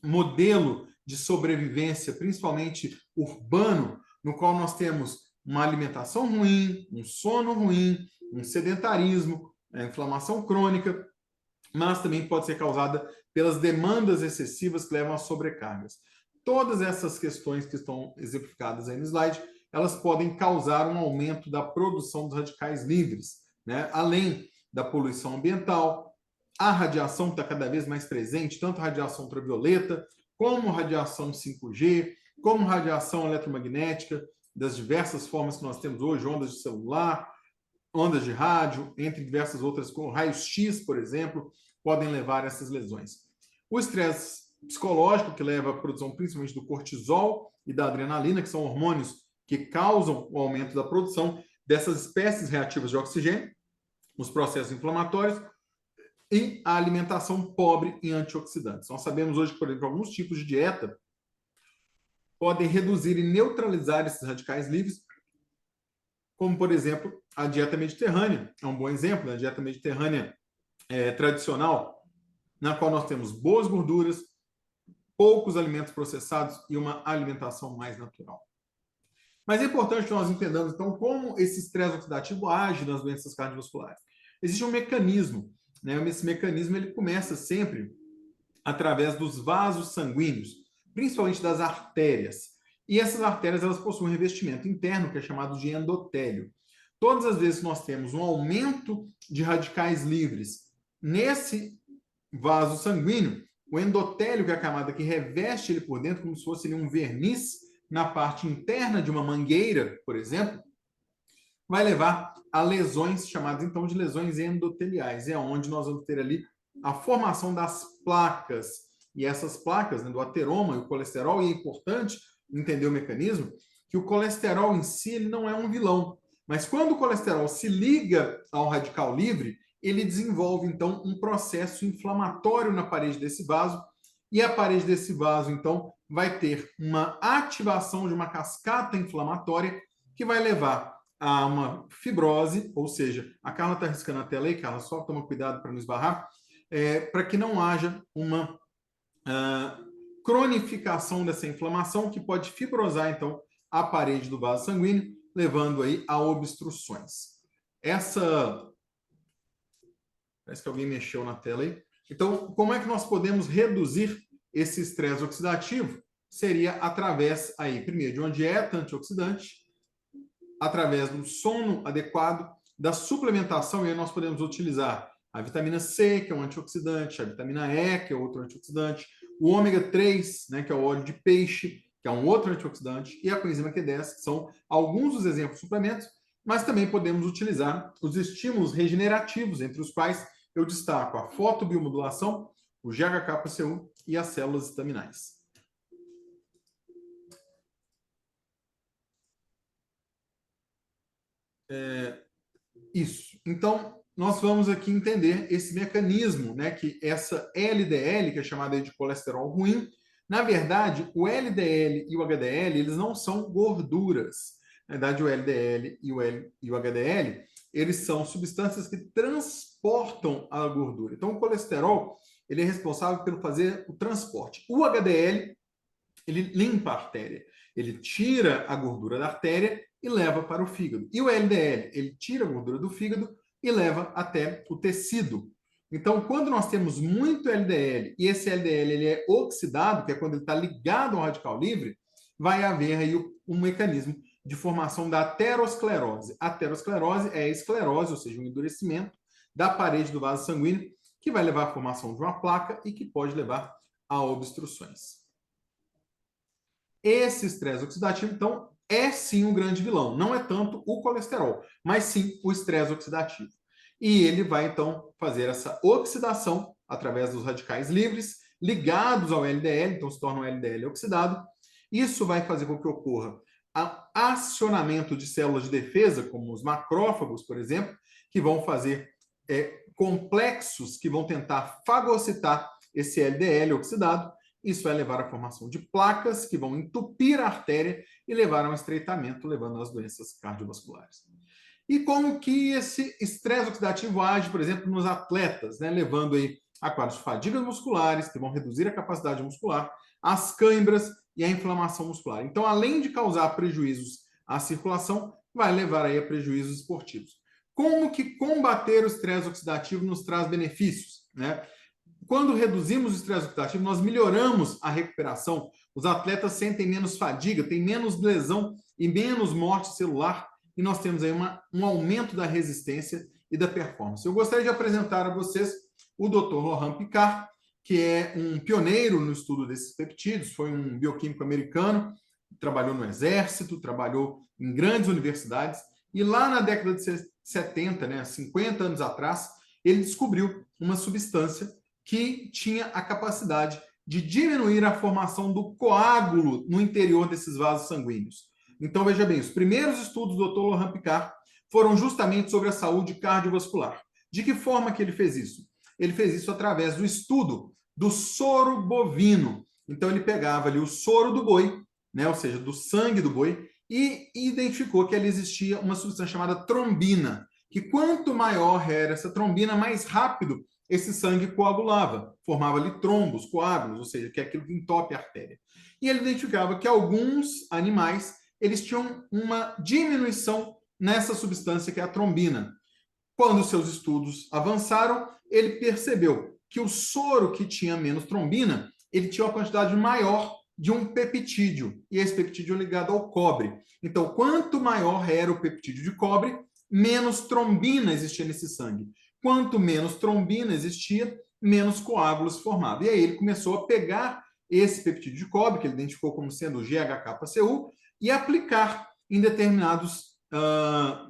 modelo de sobrevivência, principalmente urbano, no qual nós temos uma alimentação ruim, um sono ruim, um sedentarismo, a inflamação crônica, mas também pode ser causada pelas demandas excessivas que levam a sobrecargas. Todas essas questões que estão exemplificadas aí no slide, elas podem causar um aumento da produção dos radicais livres, né? Além da poluição ambiental, a radiação está cada vez mais presente, tanto radiação ultravioleta, como radiação 5G, como radiação eletromagnética, das diversas formas que nós temos hoje, ondas de celular, ondas de rádio, entre diversas outras, como raios-x, por exemplo, podem levar a essas lesões. O estresse psicológico, que leva à produção principalmente do cortisol e da adrenalina, que são hormônios que causam o aumento da produção dessas espécies reativas de oxigênio, os processos inflamatórios e a alimentação pobre em antioxidantes. Nós sabemos hoje que, por exemplo, alguns tipos de dieta podem reduzir e neutralizar esses radicais livres, como, por exemplo, a dieta mediterrânea. É um bom exemplo, né? A dieta mediterrânea tradicional, na qual nós temos boas gorduras, poucos alimentos processados e uma alimentação mais natural. Mas é importante que nós entendamos, então, como esse estresse oxidativo age nas doenças cardiovasculares. Existe um mecanismo, né? Esse mecanismo ele começa sempre através dos vasos sanguíneos, principalmente das artérias. E essas artérias elas possuem um revestimento interno que é chamado de endotélio. Todas as vezes que nós temos um aumento de radicais livres nesse vaso sanguíneo, o endotélio, que é a camada que reveste ele por dentro, como se fosse um verniz na parte interna de uma mangueira, por exemplo, vai levar a lesões chamadas então de lesões endoteliais. É onde nós vamos ter ali a formação das placas. E essas placas, né, do ateroma e o colesterol, e é importante entender o mecanismo, que o colesterol em si ele não é um vilão. Mas quando o colesterol se liga ao radical livre, ele desenvolve, então, um processo inflamatório na parede desse vaso, e a parede desse vaso, então, vai ter uma ativação de uma cascata inflamatória que vai levar a uma fibrose, ou seja, a Carla está riscando a tela aí, Carla, só toma cuidado para não esbarrar, para que não haja cronificação dessa inflamação, que pode fibrosar, então, a parede do vaso sanguíneo, levando aí a obstruções. Parece que alguém mexeu na tela aí. Então, como é que nós podemos reduzir esse estresse oxidativo? Seria através, aí, primeiro, de uma dieta antioxidante, através do sono adequado, da suplementação, e aí nós podemos utilizar a vitamina C, que é um antioxidante, a vitamina E, que é outro antioxidante, o ômega 3, né, que é o óleo de peixe, que é um outro antioxidante, e a coenzima Q10, que são alguns dos exemplos de suplementos, mas também podemos utilizar os estímulos regenerativos, entre os quais eu destaco a fotobiomodulação, o GHK-PCU e as células estaminais. Isso. Então, nós vamos aqui entender esse mecanismo, né, que essa LDL, que é chamada de colesterol ruim, na verdade, o LDL e o HDL, eles não são gorduras. Na verdade, o LDL e o HDL, eles são substâncias que transportam a gordura. Então, o colesterol, ele é responsável pelo fazer o transporte. O HDL, ele limpa a artéria. Ele tira a gordura da artéria e leva para o fígado. E o LDL, ele tira a gordura do fígado e leva até o tecido. Então, quando nós temos muito LDL e esse LDL ele é oxidado, que é quando ele está ligado ao radical livre, vai haver aí um mecanismo de formação da aterosclerose. A aterosclerose é a esclerose, ou seja, um endurecimento da parede do vaso sanguíneo, que vai levar à formação de uma placa e que pode levar a obstruções. Esse estresse oxidativo, então, é sim um grande vilão. Não é tanto o colesterol, mas sim o estresse oxidativo. E ele vai, então, fazer essa oxidação através dos radicais livres, ligados ao LDL, então se torna um LDL oxidado. Isso vai fazer com que ocorra acionamento de células de defesa, como os macrófagos, por exemplo, que vão fazer complexos que vão tentar fagocitar esse LDL oxidado. Isso vai levar à formação de placas que vão entupir a artéria e levar a um estreitamento, levando às doenças cardiovasculares. E como que esse estresse oxidativo age, por exemplo, nos atletas, né? Levando aí a quadros de fadigas musculares, que vão reduzir a capacidade muscular, as câimbras e a inflamação muscular. Então, além de causar prejuízos à circulação, vai levar aí a prejuízos esportivos. Como que combater o estresse oxidativo nos traz benefícios, né? Quando reduzimos o estresse oxidativo, nós melhoramos a recuperação. Os atletas sentem menos fadiga, têm menos lesão e menos morte celular. E nós temos aí um aumento da resistência e da performance. Eu gostaria de apresentar a vocês o Dr. Laurent Picard, que é um pioneiro no estudo desses peptídeos, foi um bioquímico americano, trabalhou no exército, trabalhou em grandes universidades, e lá na década de 70, né, 50 anos atrás, ele descobriu uma substância que tinha a capacidade de diminuir a formação do coágulo no interior desses vasos sanguíneos. Então, veja bem, os primeiros estudos do Dr. Laurent Picard foram justamente sobre a saúde cardiovascular. De que forma que ele fez isso? Ele fez isso através do estudo do soro bovino. Então, ele pegava ali o soro do boi, né, ou seja, do sangue do boi, e identificou que ali existia uma substância chamada trombina, que quanto maior era essa trombina, mais rápido esse sangue coagulava, formava ali trombos, coágulos, ou seja, que é aquilo que entope a artéria. E ele identificava que alguns animais, eles tinham uma diminuição nessa substância que é a trombina. Quando seus estudos avançaram, ele percebeu que o soro que tinha menos trombina, ele tinha uma quantidade maior de um peptídeo, e esse peptídeo é ligado ao cobre. Então, quanto maior era o peptídeo de cobre, menos trombina existia nesse sangue. Quanto menos trombina existia, menos coágulos formava. E aí ele começou a pegar esse peptídeo de cobre, que ele identificou como sendo o GHK-PCU, e aplicar em determinados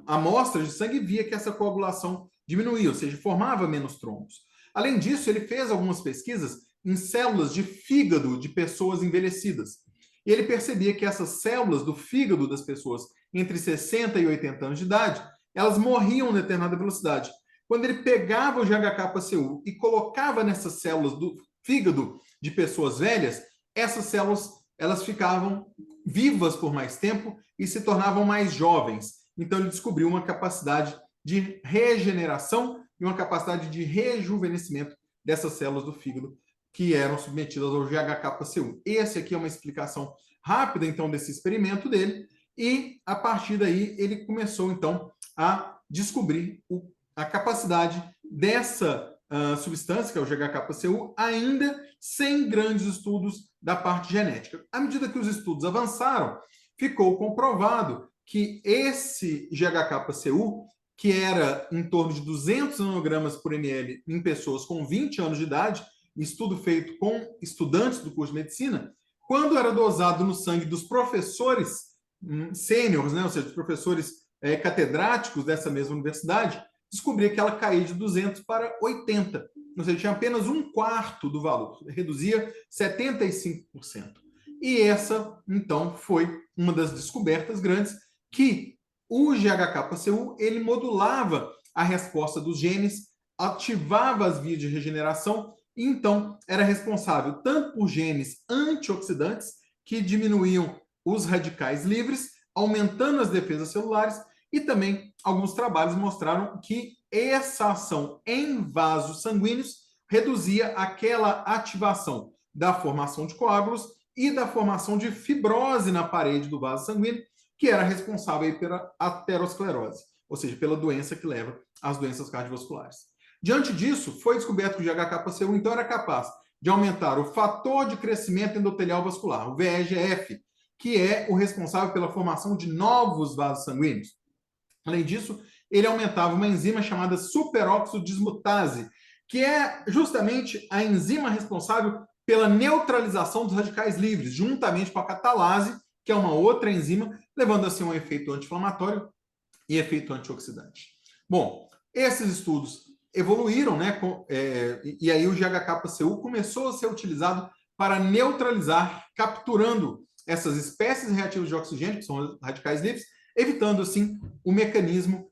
amostras de sangue, e via que essa coagulação diminuía, ou seja, formava menos trombos. Além disso, ele fez algumas pesquisas em células de fígado de pessoas envelhecidas. E ele percebia que essas células do fígado das pessoas entre 60 e 80 anos de idade, elas morriam a determinada velocidade. Quando ele pegava o GHK-PCU e colocava nessas células do fígado de pessoas velhas, essas células elas ficavam vivas por mais tempo e se tornavam mais jovens. Então ele descobriu uma capacidade de regeneração e uma capacidade de rejuvenescimento dessas células do fígado que eram submetidas ao GHK-Cu. Esse aqui é uma explicação rápida, então, desse experimento dele, e a partir daí ele começou, então, a descobrir a capacidade dessa substância, que é o GHK-Cu, ainda sem grandes estudos da parte genética. À medida que os estudos avançaram, ficou comprovado que esse GHK-Cu, que era em torno de 200 nanogramas por ml em pessoas com 20 anos de idade, estudo feito com estudantes do curso de medicina, quando era dosado no sangue dos professores sêniores, né, ou seja, dos professores catedráticos dessa mesma universidade, descobria que ela caía de 200 para 80, ou seja, tinha apenas um quarto do valor, reduzia 75%. E essa, então, foi uma das descobertas grandes, que o GHK-Cu, ele modulava a resposta dos genes, ativava as vias de regeneração, e então era responsável tanto por genes antioxidantes, que diminuíam os radicais livres, aumentando as defesas celulares, e também alguns trabalhos mostraram que essa ação em vasos sanguíneos reduzia aquela ativação da formação de coágulos e da formação de fibrose na parede do vaso sanguíneo, que era responsável pela aterosclerose, ou seja, pela doença que leva às doenças cardiovasculares. Diante disso, foi descoberto que o GHK-Cu então era capaz de aumentar o fator de crescimento endotelial vascular, o VEGF, que é o responsável pela formação de novos vasos sanguíneos. Além disso, ele aumentava uma enzima chamada superóxido dismutase, que é justamente a enzima responsável pela neutralização dos radicais livres, juntamente com a catalase, que é uma outra enzima, levando assim a um efeito anti-inflamatório e efeito antioxidante. Bom, esses estudos evoluíram, né? E aí o GHK-Cu começou a ser utilizado para neutralizar, capturando essas espécies reativas de oxigênio, que são radicais livres, evitando, assim, o mecanismo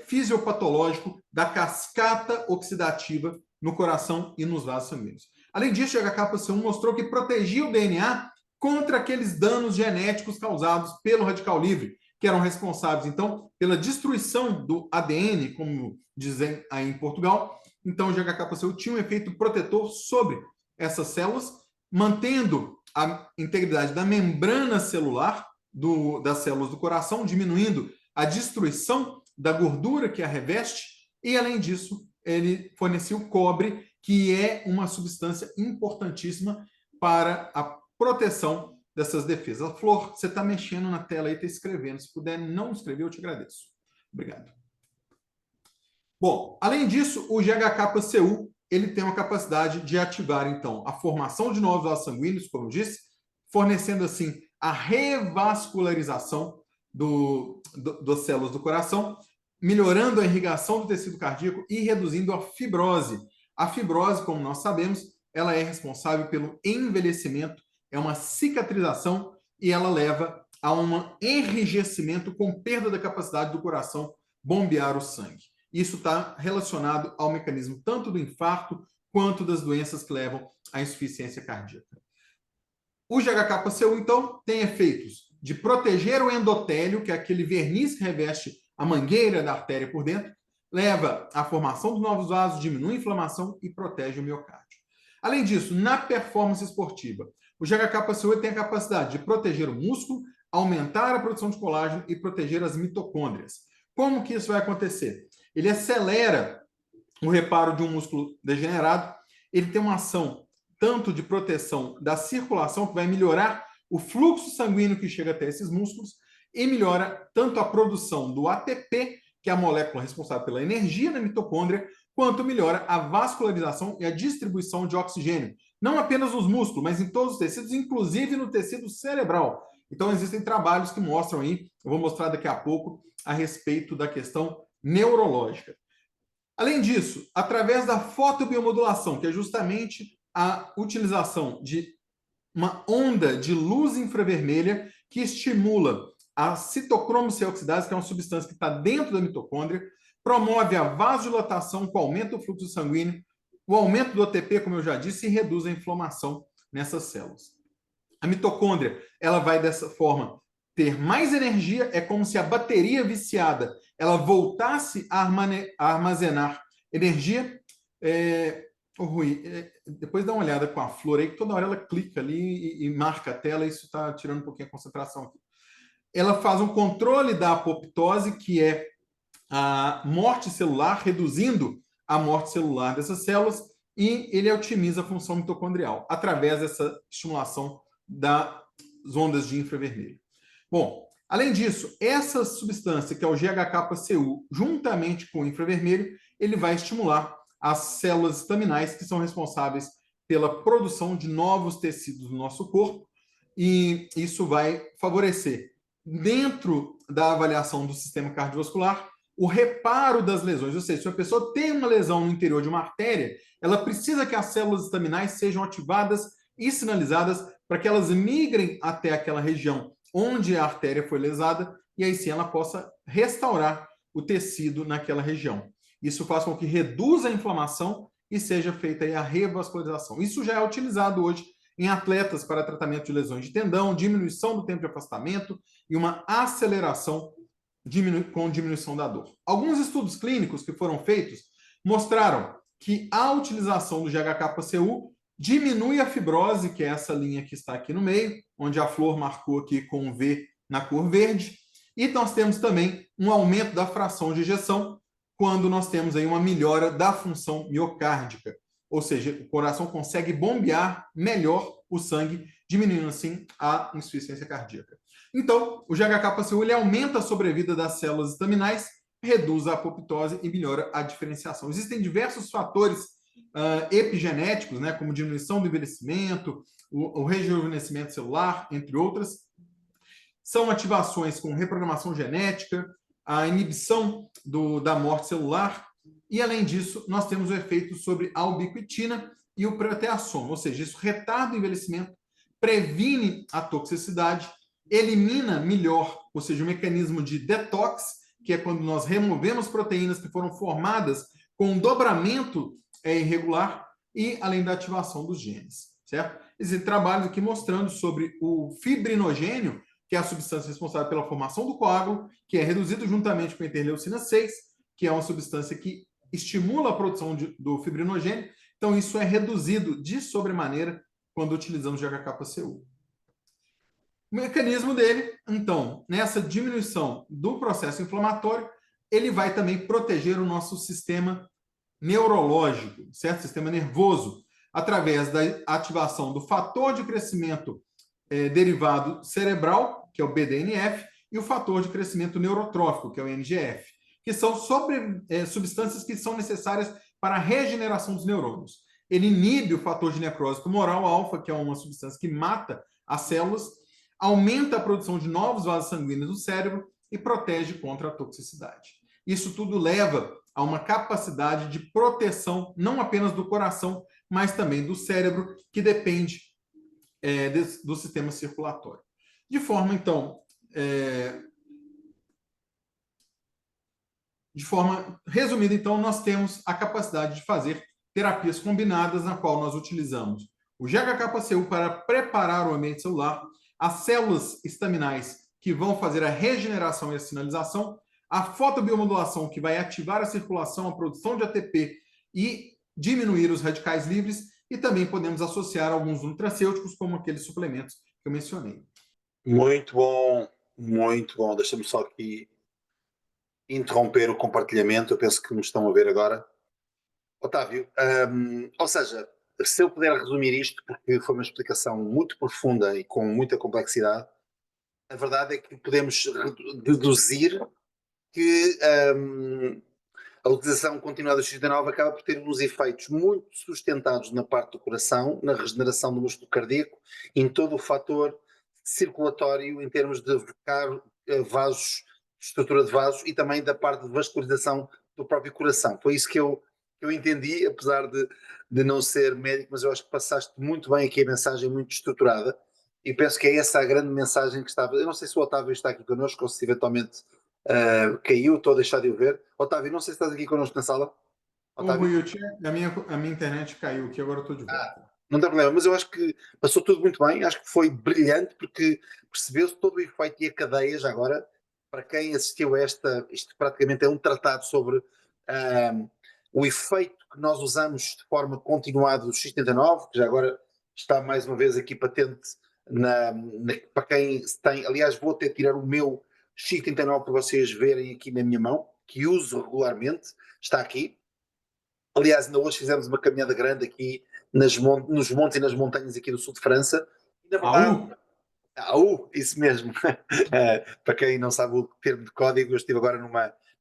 fisiopatológico da cascata oxidativa no coração e nos vasos sanguíneos. Além disso, o GHK-Cu mostrou que protegia o DNA contra aqueles danos genéticos causados pelo radical livre, que eram responsáveis, então, pela destruição do ADN, como dizem aí em Portugal. Então, o GHK-Cu tinha um efeito protetor sobre essas células, mantendo a integridade da membrana celular das células do coração, diminuindo a destruição da gordura que a reveste, e, além disso, ele fornecia o cobre, que é uma substância importantíssima para a proteção dessas defesas. Flor, você está mexendo na tela aí, está escrevendo. Se puder não escrever, eu te agradeço. Obrigado. Bom, além disso, o GHK-Cu ele tem uma capacidade de ativar, então, a formação de novos vasos sanguíneos, como eu disse, fornecendo, assim, a revascularização das células do coração, melhorando a irrigação do tecido cardíaco e reduzindo a fibrose. A fibrose, como nós sabemos, ela é responsável pelo envelhecimento, é uma cicatrização e ela leva a um enrijecimento com perda da capacidade do coração bombear o sangue. Isso está relacionado ao mecanismo tanto do infarto quanto das doenças que levam à insuficiência cardíaca. O GHK-Cu, então, tem efeitos de proteger o endotélio, que é aquele verniz que reveste a mangueira da artéria por dentro, leva à formação de novos vasos, diminui a inflamação e protege o miocárdio. Além disso, na performance esportiva, o GHK-Cu tem a capacidade de proteger o músculo, aumentar a produção de colágeno e proteger as mitocôndrias. Como que isso vai acontecer? Ele acelera o reparo de um músculo degenerado, ele tem uma ação tanto de proteção da circulação, que vai melhorar o fluxo sanguíneo que chega até esses músculos, e melhora tanto a produção do ATP, que é a molécula responsável pela energia da mitocôndria, quanto melhora a vascularização e a distribuição de oxigênio, não apenas nos músculos, mas em todos os tecidos, inclusive no tecido cerebral. Então, existem trabalhos que mostram aí, eu vou mostrar daqui a pouco, a respeito da questão neurológica. Além disso, através da fotobiomodulação, que é justamente a utilização de uma onda de luz infravermelha que estimula a citocromo C oxidase, que é uma substância que está dentro da mitocôndria, promove a vasodilatação, que aumenta o fluxo sanguíneo, o aumento do ATP, como eu já disse, e reduz a inflamação nessas células. A mitocôndria, ela vai dessa forma ter mais energia, é como se a bateria viciada ela voltasse a armazenar energia, Ô, Rui, depois dá uma olhada com a Flor aí, que toda hora ela clica ali e marca a tela, e isso está tirando um pouquinho a concentração aqui. Ela faz um controle da apoptose, que é a morte celular, reduzindo a morte celular dessas células, e ele otimiza a função mitocondrial através dessa estimulação das ondas de infravermelho. Bom, além disso, essa substância, que é o GHK-Cu, juntamente com o infravermelho, ele vai estimular as células estaminais, que são responsáveis pela produção de novos tecidos no nosso corpo, e isso vai favorecer, dentro da avaliação do sistema cardiovascular, o reparo das lesões. Ou seja, se uma pessoa tem uma lesão no interior de uma artéria, ela precisa que as células estaminais sejam ativadas e sinalizadas para que elas migrem até aquela região onde a artéria foi lesada, e aí sim ela possa restaurar o tecido naquela região. Isso faz com que reduza a inflamação e seja feita aí a revascularização. Isso já é utilizado hoje em atletas para tratamento de lesões de tendão, diminuição do tempo de afastamento e uma aceleração com diminuição da dor. Alguns estudos clínicos que foram feitos mostraram que a utilização do GHK-Cu diminui a fibrose, que é essa linha que está aqui no meio, onde a Flor marcou aqui com um V na cor verde, e nós temos também um aumento da fração de ejeção, quando nós temos aí uma melhora da função miocárdica, ou seja, o coração consegue bombear melhor o sangue, diminuindo assim a insuficiência cardíaca. Então, o GHK-Cu ele aumenta a sobrevida das células estaminais, reduz a apoptose e melhora a diferenciação. Existem diversos fatores epigenéticos, né, como diminuição do envelhecimento, o rejuvenescimento celular, entre outras. São ativações com reprogramação genética, a inibição da morte celular, e, além disso, nós temos o efeito sobre a ubiquitina e o proteasoma, ou seja, isso retarda o envelhecimento, previne a toxicidade, elimina melhor, ou seja, o mecanismo de detox, que é quando nós removemos proteínas que foram formadas com um dobramento irregular, e além da ativação dos genes, certo? Existem trabalhos aqui mostrando sobre o fibrinogênio, que é a substância responsável pela formação do coágulo, que é reduzido juntamente com a interleucina 6, que é uma substância que estimula a produção do fibrinogênio. Então, isso é reduzido de sobremaneira quando utilizamos GHK-Cu. O mecanismo dele, então, nessa diminuição do processo inflamatório, ele vai também proteger o nosso sistema neurológico, certo? Sistema nervoso, através da ativação do fator de crescimento derivado cerebral, que é o BDNF, e o fator de crescimento neurotrófico, que é o NGF, que são substâncias que são necessárias para a regeneração dos neurônios. Ele inibe o fator de necrose tumoral alfa, que é uma substância que mata as células, aumenta a produção de novos vasos sanguíneos no cérebro e protege contra a toxicidade. Isso tudo leva a uma capacidade de proteção, não apenas do coração, mas também do cérebro, que depende do sistema circulatório. De forma, então, de forma resumida, então, nós temos a capacidade de fazer terapias combinadas, na qual nós utilizamos o GHK-Cu para preparar o ambiente celular, as células estaminais, que vão fazer a regeneração e a sinalização, a fotobiomodulação, que vai ativar a circulação, a produção de ATP e diminuir os radicais livres, e também podemos associar alguns nutracêuticos, como aqueles suplementos que eu mencionei. Muito bom, muito bom. Deixa-me só aqui interromper o compartilhamento. Eu penso que me estão a ver agora. Otávio, ou seja, se eu puder resumir isto, porque foi uma explicação muito profunda e com muita complexidade, a verdade é que podemos deduzir que a utilização continuada do X89 acaba por ter uns efeitos muito sustentados na parte do coração, na regeneração do músculo cardíaco, em todo o fator circulatório, em termos de vasos, estrutura de vasos, e também da parte de vascularização do próprio coração. Foi isso que eu entendi, apesar de não ser médico, mas eu acho que passaste muito bem aqui a mensagem, muito estruturada, e penso que é essa a grande mensagem que estava. Eu não sei se o Otávio está aqui connosco ou se eventualmente caiu, estou a deixar de o ver. Otávio, não sei se estás aqui connosco na sala. Otávio? A minha internet caiu aqui, agora estou de volta. Não tem problema, mas eu acho que passou tudo muito bem, acho que foi brilhante, porque percebeu-se todo o efeito e a cadeia. Já agora, para quem assistiu a isto praticamente é um tratado sobre o efeito que nós usamos de forma continuada do X79, que já agora está mais uma vez aqui patente para quem tem. Aliás, vou até tirar o meu X39 para vocês verem aqui na minha mão, que uso regularmente, está aqui. Aliás, ainda hoje fizemos uma caminhada grande aqui nos montes e nas montanhas aqui do sul de França. E, na verdade, isso mesmo. Para quem não sabe o termo de código, eu estive agora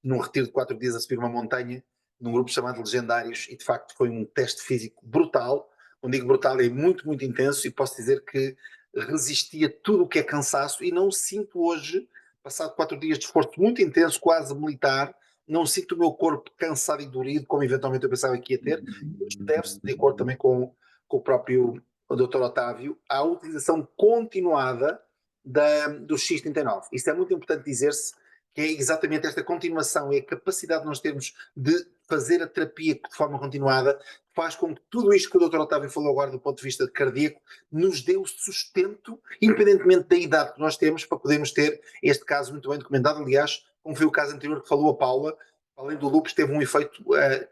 num retiro de 4 dias a subir uma montanha, num grupo chamado Legendários, e de facto foi um teste físico brutal. Quando digo brutal, é muito, muito intenso, e posso dizer que resistia tudo o que é cansaço, e não sinto hoje, passado 4 dias de esforço muito intenso, quase militar, não sinto o meu corpo cansado e dorido, como eventualmente eu pensava que ia ter. Isto deve-se, de acordo também com o próprio Dr. Otávio, à utilização continuada do X39. Isto é muito importante dizer-se, que é exatamente esta continuação e a capacidade que nós temos de fazer a terapia de forma continuada faz com que tudo isto que o Dr. Otávio falou agora do ponto de vista cardíaco nos dê o sustento, independentemente da idade que nós temos, para podermos ter este caso muito bem documentado. Aliás, como foi o caso anterior que falou a Paula, além do lúpus, teve um efeito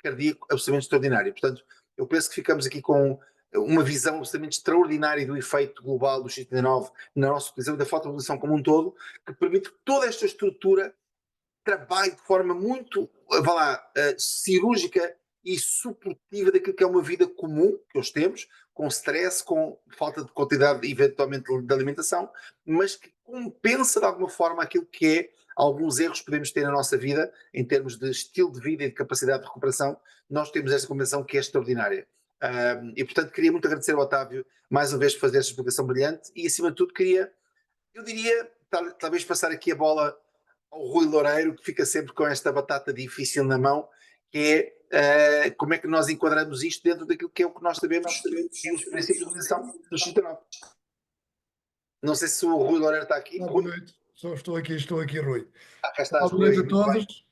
cardíaco absolutamente extraordinário. Portanto, eu penso que ficamos aqui com uma visão absolutamente extraordinária do efeito global do X39 na nossa utilização da fotoabolição como um todo, que permite que toda esta estrutura trabalhe de forma muito, cirúrgica e suportiva daquilo que é uma vida comum que nós temos, com stress, com falta de quantidade, eventualmente, de alimentação, mas que compensa de alguma forma aquilo que é alguns erros que podemos ter na nossa vida, em termos de estilo de vida e de capacidade de recuperação. Nós temos esta compensação que é extraordinária. E portanto queria muito agradecer ao Otávio mais uma vez por fazer esta explicação brilhante, e acima de tudo eu diria, talvez passar aqui a bola ao Rui Loureiro, que fica sempre com esta batata difícil na mão, que é como é que nós enquadramos isto dentro daquilo que é o que nós sabemos e os princípios de utilização do X39. Não sei se o Rui Loureiro está aqui. Boa noite, estou aqui, Rui. Cá estás, Boa noite Rui. a todos,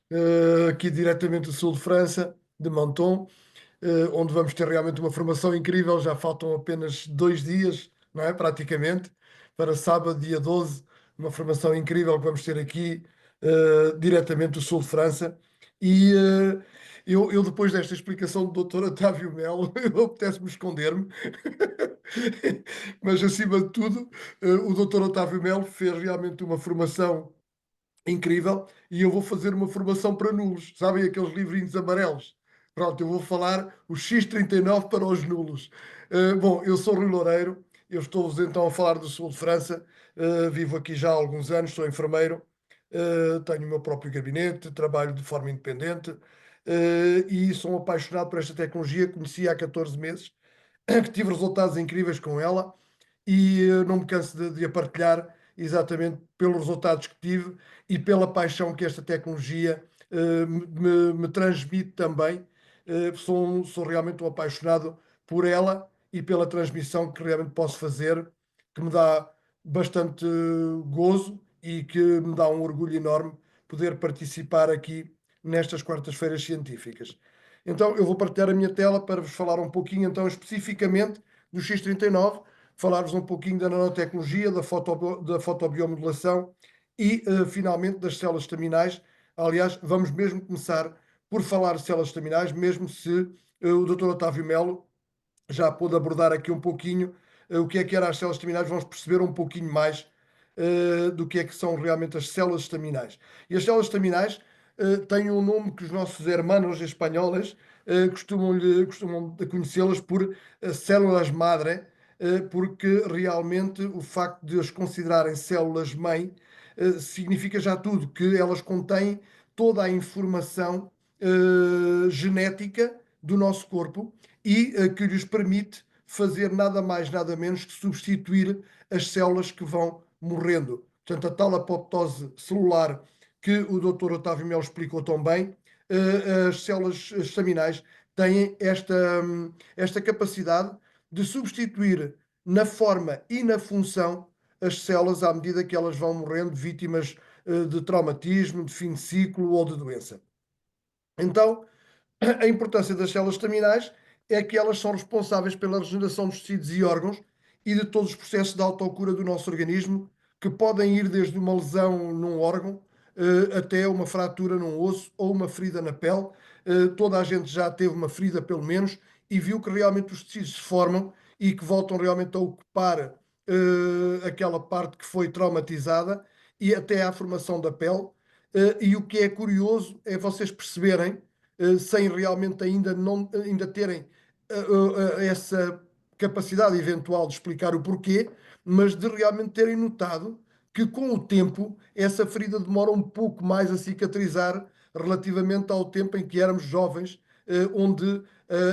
aqui diretamente do sul de França, de Menton, onde vamos ter realmente uma formação incrível. Já faltam apenas 2 dias, não é? Praticamente, para sábado, dia 12, uma formação incrível que vamos ter aqui, diretamente do sul de França. E eu depois desta explicação do Dr. Otávio Melo, eu apetece-me esconder-me, mas acima de tudo, o Dr. Otávio Melo fez realmente uma formação incrível, e eu vou fazer uma formação para nulos. Sabem aqueles livrinhos amarelos? Pronto, eu vou falar o X39 para os nulos. Bom, eu sou Rui Loureiro, eu estou-vos então a falar do sul de França, vivo aqui já há alguns anos, sou enfermeiro, tenho o meu próprio gabinete, trabalho de forma independente, e sou apaixonado por esta tecnologia. Conheci há 14 meses, que tive resultados incríveis com ela, e não me canso de a partilhar, exatamente pelos resultados que tive e pela paixão que esta tecnologia me transmite também. Sou realmente um apaixonado por ela e pela transmissão que realmente posso fazer, que me dá bastante gozo e que me dá um orgulho enorme poder participar aqui nestas quartas-feiras científicas. Então, eu vou partilhar a minha tela para vos falar um pouquinho, então, especificamente do X39, falar-vos um pouquinho da nanotecnologia, da fotobiomodulação e, finalmente, das células estaminais. Aliás, vamos mesmo começar por falar de células estaminais, mesmo se o Dr. Otávio Melo já pôde abordar aqui um pouquinho o que era as células estaminais. Vamos perceber um pouquinho mais do que é que são realmente as células estaminais. E as células estaminais têm um nome que os nossos hermanos espanhóis costumam conhecê-las por células madre, porque realmente o facto de as considerarem células-mãe significa já tudo, que elas contêm toda a informação genética do nosso corpo e que lhes permite fazer nada mais, nada menos que substituir as células que vão morrendo. Portanto, a tal apoptose celular que o Dr. Otávio Melo explicou tão bem, as células estaminais têm esta capacidade de substituir na forma e na função as células à medida que elas vão morrendo, vítimas de traumatismo, de fim de ciclo ou de doença. Então, a importância das células estaminais é que elas são responsáveis pela regeneração dos tecidos e órgãos e de todos os processos de autocura do nosso organismo, que podem ir desde uma lesão num órgão até uma fratura num osso ou uma ferida na pele, toda a gente já teve uma ferida pelo menos e viu que realmente os tecidos se formam e que voltam realmente a ocupar aquela parte que foi traumatizada e até à formação da pele. E o que é curioso é vocês perceberem, sem realmente ainda terem essa capacidade eventual de explicar o porquê, mas de realmente terem notado que com o tempo essa ferida demora um pouco mais a cicatrizar relativamente ao tempo em que éramos jovens, onde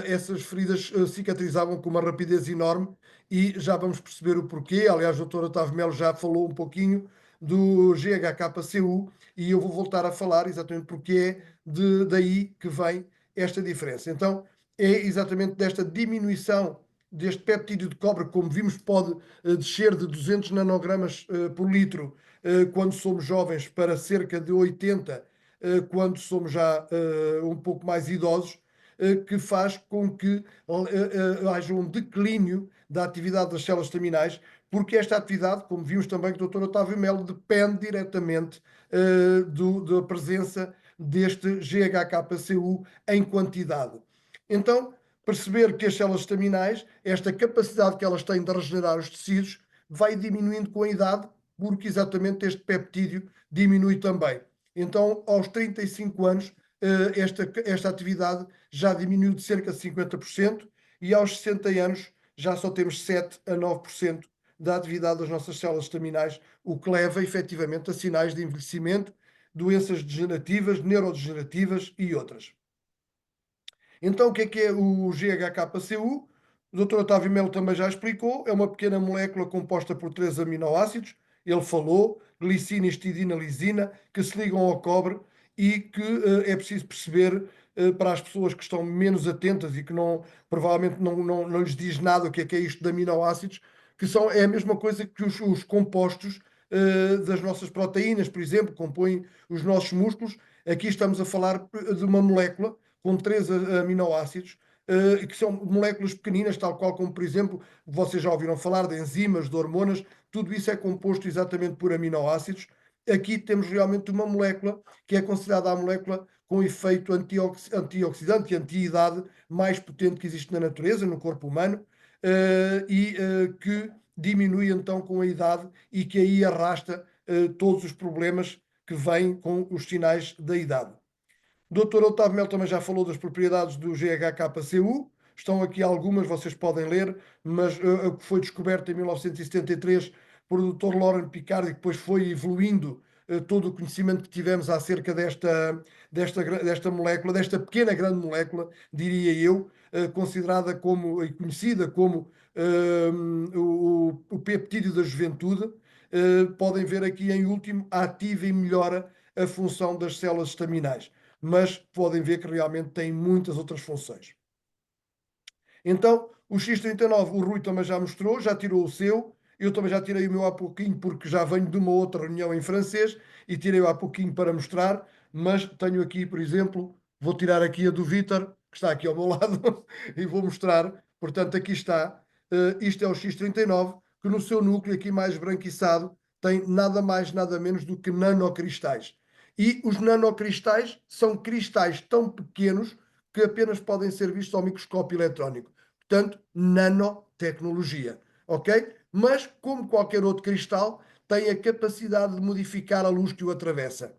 essas feridas cicatrizavam com uma rapidez enorme e já vamos perceber o porquê. Aliás, o Dr. Otávio Melo já falou um pouquinho do GHKCU e eu vou voltar a falar exatamente porque é daí que vem esta diferença. Então, é exatamente desta diminuição deste peptídeo de cobre, como vimos, pode descer de 200 nanogramas por litro quando somos jovens para cerca de 80 quando somos já um pouco mais idosos, que faz com que haja um declínio da atividade das células estaminais, porque esta atividade, como vimos também com o Dr. Otávio Melo, depende diretamente da presença deste GHKCU em quantidade. Então, perceber que as células estaminais, esta capacidade que elas têm de regenerar os tecidos, vai diminuindo com a idade, porque exatamente este peptídeo diminui também. Então, aos 35 anos, esta atividade já diminuiu de cerca de 50% e aos 60 anos já só temos 7 a 9% da atividade das nossas células estaminais, o que leva efetivamente a sinais de envelhecimento, doenças degenerativas, neurodegenerativas e outras. Então, o que é o GHKCU? O Dr. Otávio Melo também já explicou, é uma pequena molécula composta por 3 aminoácidos, ele falou, glicina, histidina, lisina, que se ligam ao cobre e que é preciso perceber para as pessoas que estão menos atentas e que provavelmente não lhes diz nada o que é isto de aminoácidos, que é a mesma coisa que os compostos das nossas proteínas, por exemplo, compõem os nossos músculos. Aqui estamos a falar de uma molécula com 3 aminoácidos, que são moléculas pequeninas, tal qual como, por exemplo, vocês já ouviram falar de enzimas, de hormonas, tudo isso é composto exatamente por aminoácidos. Aqui temos realmente uma molécula que é considerada a molécula com efeito antioxidante e anti-idade mais potente que existe na natureza, no corpo humano, que diminui então com a idade e que aí arrasta todos os problemas que vêm com os sinais da idade. O Dr. Otávio Melo também já falou das propriedades do GHKCU, estão aqui algumas, vocês podem ler, mas o que foi descoberto em 1973 por o Dr. Laurent Picard e depois foi evoluindo todo o conhecimento que tivemos acerca desta molécula, desta pequena grande molécula, diria eu, considerada como e conhecida como o peptídeo da juventude. Podem ver aqui em último, ativa e melhora a função das células estaminais, mas podem ver que realmente tem muitas outras funções. Então, o X39, o Rui também já mostrou, já tirou o seu, eu também já tirei o meu há pouquinho, porque já venho de uma outra reunião em francês, e tirei-o há pouquinho para mostrar, mas tenho aqui, por exemplo, vou tirar aqui a do Vítor, que está aqui ao meu lado, e vou mostrar. Portanto, aqui está, isto é o X39, que no seu núcleo aqui mais branquiçado tem nada mais, nada menos do que nanocristais. E os nanocristais são cristais tão pequenos que apenas podem ser vistos ao microscópio eletrónico. Portanto, nanotecnologia, ok? Mas, como qualquer outro cristal, tem a capacidade de modificar a luz que o atravessa,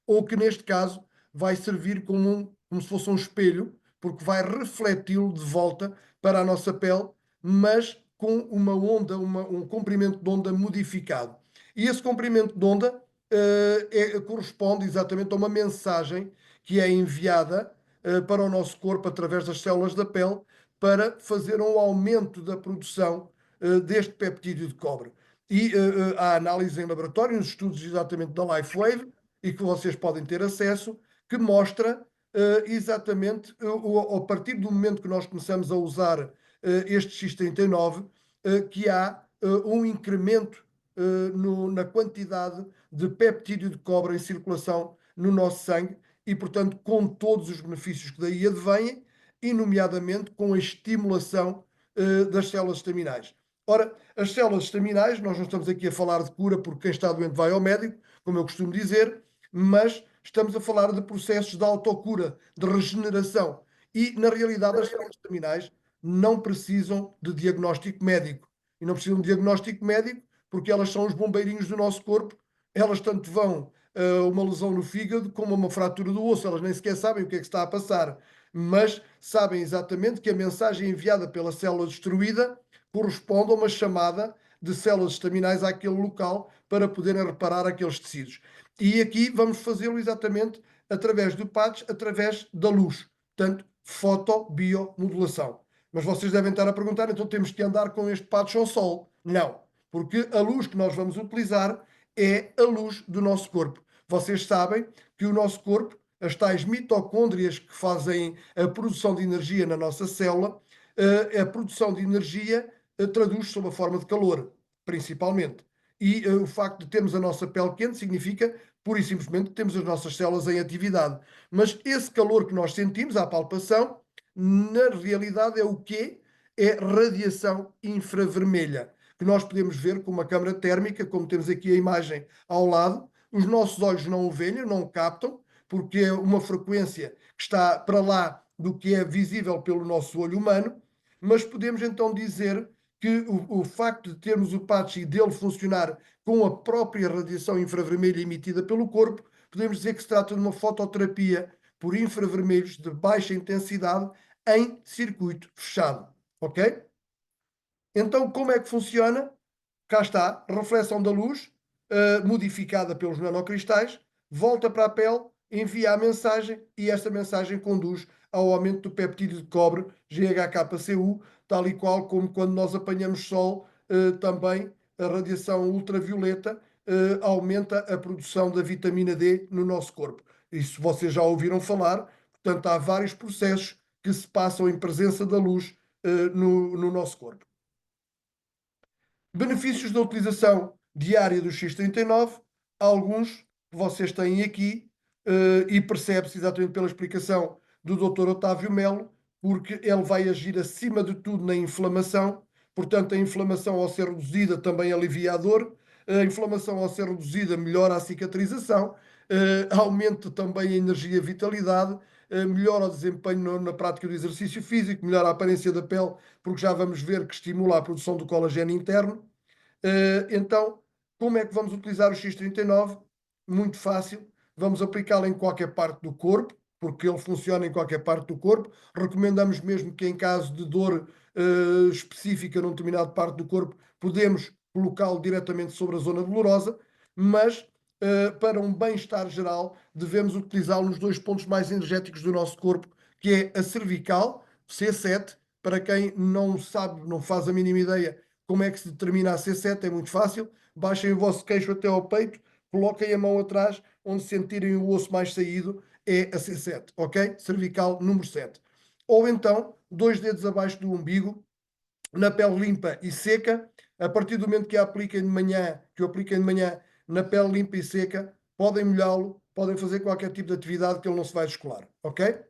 ou que neste caso vai servir como se fosse um espelho, porque vai refleti-lo de volta para a nossa pele, mas com uma onda, um comprimento de onda modificado. E esse comprimento de onda corresponde exatamente a uma mensagem que é enviada para o nosso corpo através das células da pele para fazer um aumento da produção deste peptídeo de cobre. E há análise em laboratório, nos estudos exatamente da LifeWave, e que vocês podem ter acesso, que mostra exatamente, a partir do momento que nós começamos a usar este X39, que há um incremento na quantidade de peptídeo de cobre em circulação no nosso sangue e, portanto, com todos os benefícios que daí advêm, e nomeadamente com a estimulação das células estaminais. Ora, as células estaminais, nós não estamos aqui a falar de cura porque quem está doente vai ao médico, como eu costumo dizer, mas estamos a falar de processos de autocura, de regeneração. E, na realidade, as células terminais não precisam de diagnóstico médico. E não precisam de diagnóstico médico porque elas são os bombeirinhos do nosso corpo. Elas tanto vão a uma lesão no fígado como a uma fratura do osso. Elas nem sequer sabem o que é que está a passar, mas sabem exatamente que a mensagem enviada pela célula destruída corresponde a uma chamada de células estaminais àquele local para poderem reparar aqueles tecidos. E aqui vamos fazê-lo exatamente através do patch, através da luz. Portanto, fotobiomodulação. Mas vocês devem estar a perguntar, então temos que andar com este patch ao sol? Não, porque a luz que nós vamos utilizar é a luz do nosso corpo. Vocês sabem que o nosso corpo, as tais mitocôndrias que fazem a produção de energia na nossa célula, a produção de energia traduz sob a forma de calor, principalmente. E o facto de termos a nossa pele quente significa, pura e simplesmente, que temos as nossas células em atividade. Mas esse calor que nós sentimos à palpação, na realidade é o quê? É radiação infravermelha, que nós podemos ver com uma câmara térmica, como temos aqui a imagem ao lado. Os nossos olhos não o veem, não o captam, porque é uma frequência que está para lá do que é visível pelo nosso olho humano, mas podemos então dizer que o facto de termos o patch e dele funcionar com a própria radiação infravermelha emitida pelo corpo, podemos dizer que se trata de uma fototerapia por infravermelhos de baixa intensidade em circuito fechado, ok? Então, como é que funciona? Cá está, reflexão da luz, modificada pelos nanocristais, volta para a pele, envia a mensagem e esta mensagem conduz ao aumento do peptídeo de cobre, GHKCU, tal e qual como quando nós apanhamos sol, também a radiação ultravioleta aumenta a produção da vitamina D no nosso corpo. Isso vocês já ouviram falar, portanto há vários processos que se passam em presença da luz no nosso corpo. Benefícios da utilização diária do X39, alguns que vocês têm aqui, e percebe-se exatamente pela explicação do Dr. Otávio Melo, porque ele vai agir acima de tudo na inflamação, portanto a inflamação ao ser reduzida também alivia a dor, a inflamação ao ser reduzida melhora a cicatrização, aumenta também a energia e a vitalidade, melhora o desempenho na prática do exercício físico, melhora a aparência da pele, porque já vamos ver que estimula a produção do colagênio interno. Então, como é que vamos utilizar o X39? Muito fácil, vamos aplicá-lo em qualquer parte do corpo, porque ele funciona em qualquer parte do corpo. Recomendamos mesmo que em caso de dor específica num determinado parte do corpo, podemos colocá-lo diretamente sobre a zona dolorosa, mas para um bem-estar geral, devemos utilizá-lo nos dois pontos mais energéticos do nosso corpo, que é a cervical, C7. Para quem não sabe, não faz a mínima ideia como é que se determina a C7, é muito fácil. Baixem o vosso queixo até ao peito, coloquem a mão atrás, onde sentirem o osso mais saído, é a C7, ok? Cervical número 7. Ou então, 2 dedos abaixo do umbigo, na pele limpa e seca, a partir do momento que o apliquem de manhã na pele limpa e seca, podem molhá-lo, podem fazer qualquer tipo de atividade que ele não se vai descolar, ok?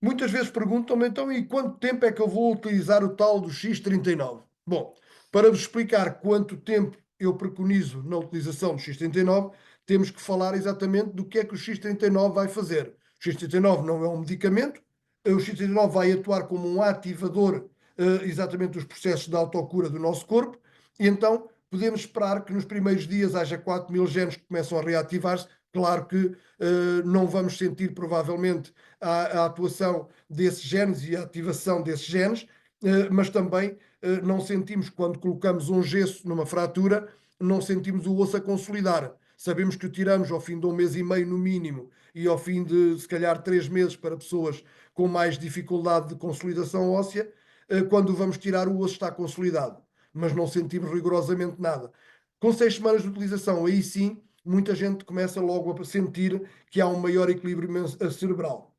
Muitas vezes perguntam-me, então, e quanto tempo é que eu vou utilizar o tal do X39? Bom, para vos explicar quanto tempo eu preconizo na utilização do X39, temos que falar exatamente do que é que o X39 vai fazer. O X39 não é um medicamento, o X39 vai atuar como um ativador exatamente dos processos de autocura do nosso corpo, e então podemos esperar que nos primeiros dias haja 4.000 genes que começam a reativar-se. Claro que não vamos sentir provavelmente a atuação desses genes e a ativação desses genes, mas também não sentimos, quando colocamos um gesso numa fratura, não sentimos o osso a consolidar. Sabemos que o tiramos ao fim de 1 mês e meio no mínimo e ao fim de, se calhar, 3 meses para pessoas com mais dificuldade de consolidação óssea. Quando o vamos tirar, o osso está consolidado, mas não sentimos rigorosamente nada. Com 6 semanas de utilização, aí sim, muita gente começa logo a sentir que há um maior equilíbrio cerebral.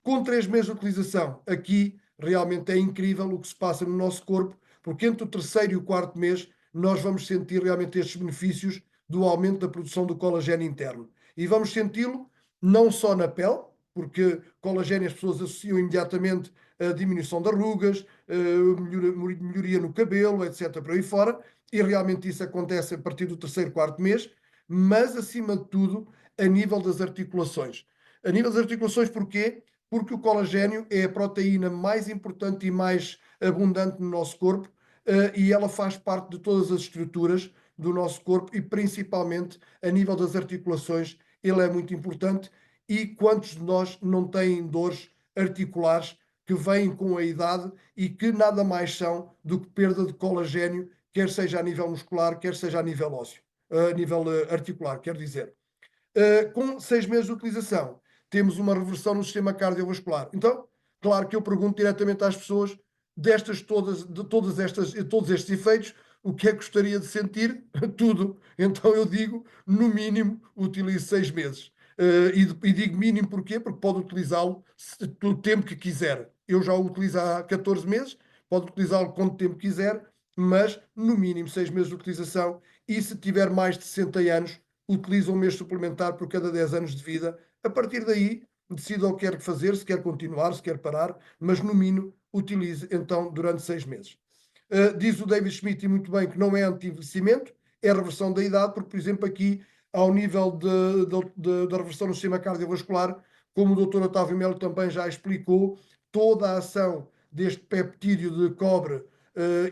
Com 3 meses de utilização, aqui realmente é incrível o que se passa no nosso corpo, porque entre o 3º e o 4º mês nós vamos sentir realmente estes benefícios do aumento da produção do colagênio interno. E vamos senti-lo não só na pele, porque colagênio as pessoas associam imediatamente a diminuição de rugas, melhoria no cabelo, etc. por aí fora, e realmente isso acontece a partir do 3º, 4º mês, mas acima de tudo a nível das articulações. A nível das articulações, porquê? Porque o colagênio é a proteína mais importante e mais abundante no nosso corpo, e ela faz parte de todas as estruturas do nosso corpo e principalmente a nível das articulações, ele é muito importante. E quantos de nós não têm dores articulares que vêm com a idade e que nada mais são do que perda de colagênio, quer seja a nível muscular, quer seja a nível ósseo, a nível articular, quer dizer. Com 6 meses de utilização, temos uma reversão no sistema cardiovascular. Então, claro que eu pergunto diretamente às pessoas destas todas, de todos estes efeitos, o que é que gostaria de sentir? Tudo. Então eu digo, no mínimo, utilize 6 meses. E digo mínimo porquê? Porque pode utilizá-lo o tempo que quiser. Eu já o utilizo há 14 meses, pode utilizá-lo quanto tempo quiser, mas no mínimo 6 meses de utilização. E se tiver mais de 60 anos, utiliza um mês suplementar por cada 10 anos de vida. A partir daí, decida o que quer fazer, se quer continuar, se quer parar, mas no mínimo utilize então durante 6 meses. Diz o David Schmidt, e muito bem, que não é anti-envelhecimento, é reversão da idade, porque, por exemplo, aqui, ao nível da reversão no sistema cardiovascular, como o Dr. Otávio Melo também já explicou, toda a ação deste peptídeo de cobre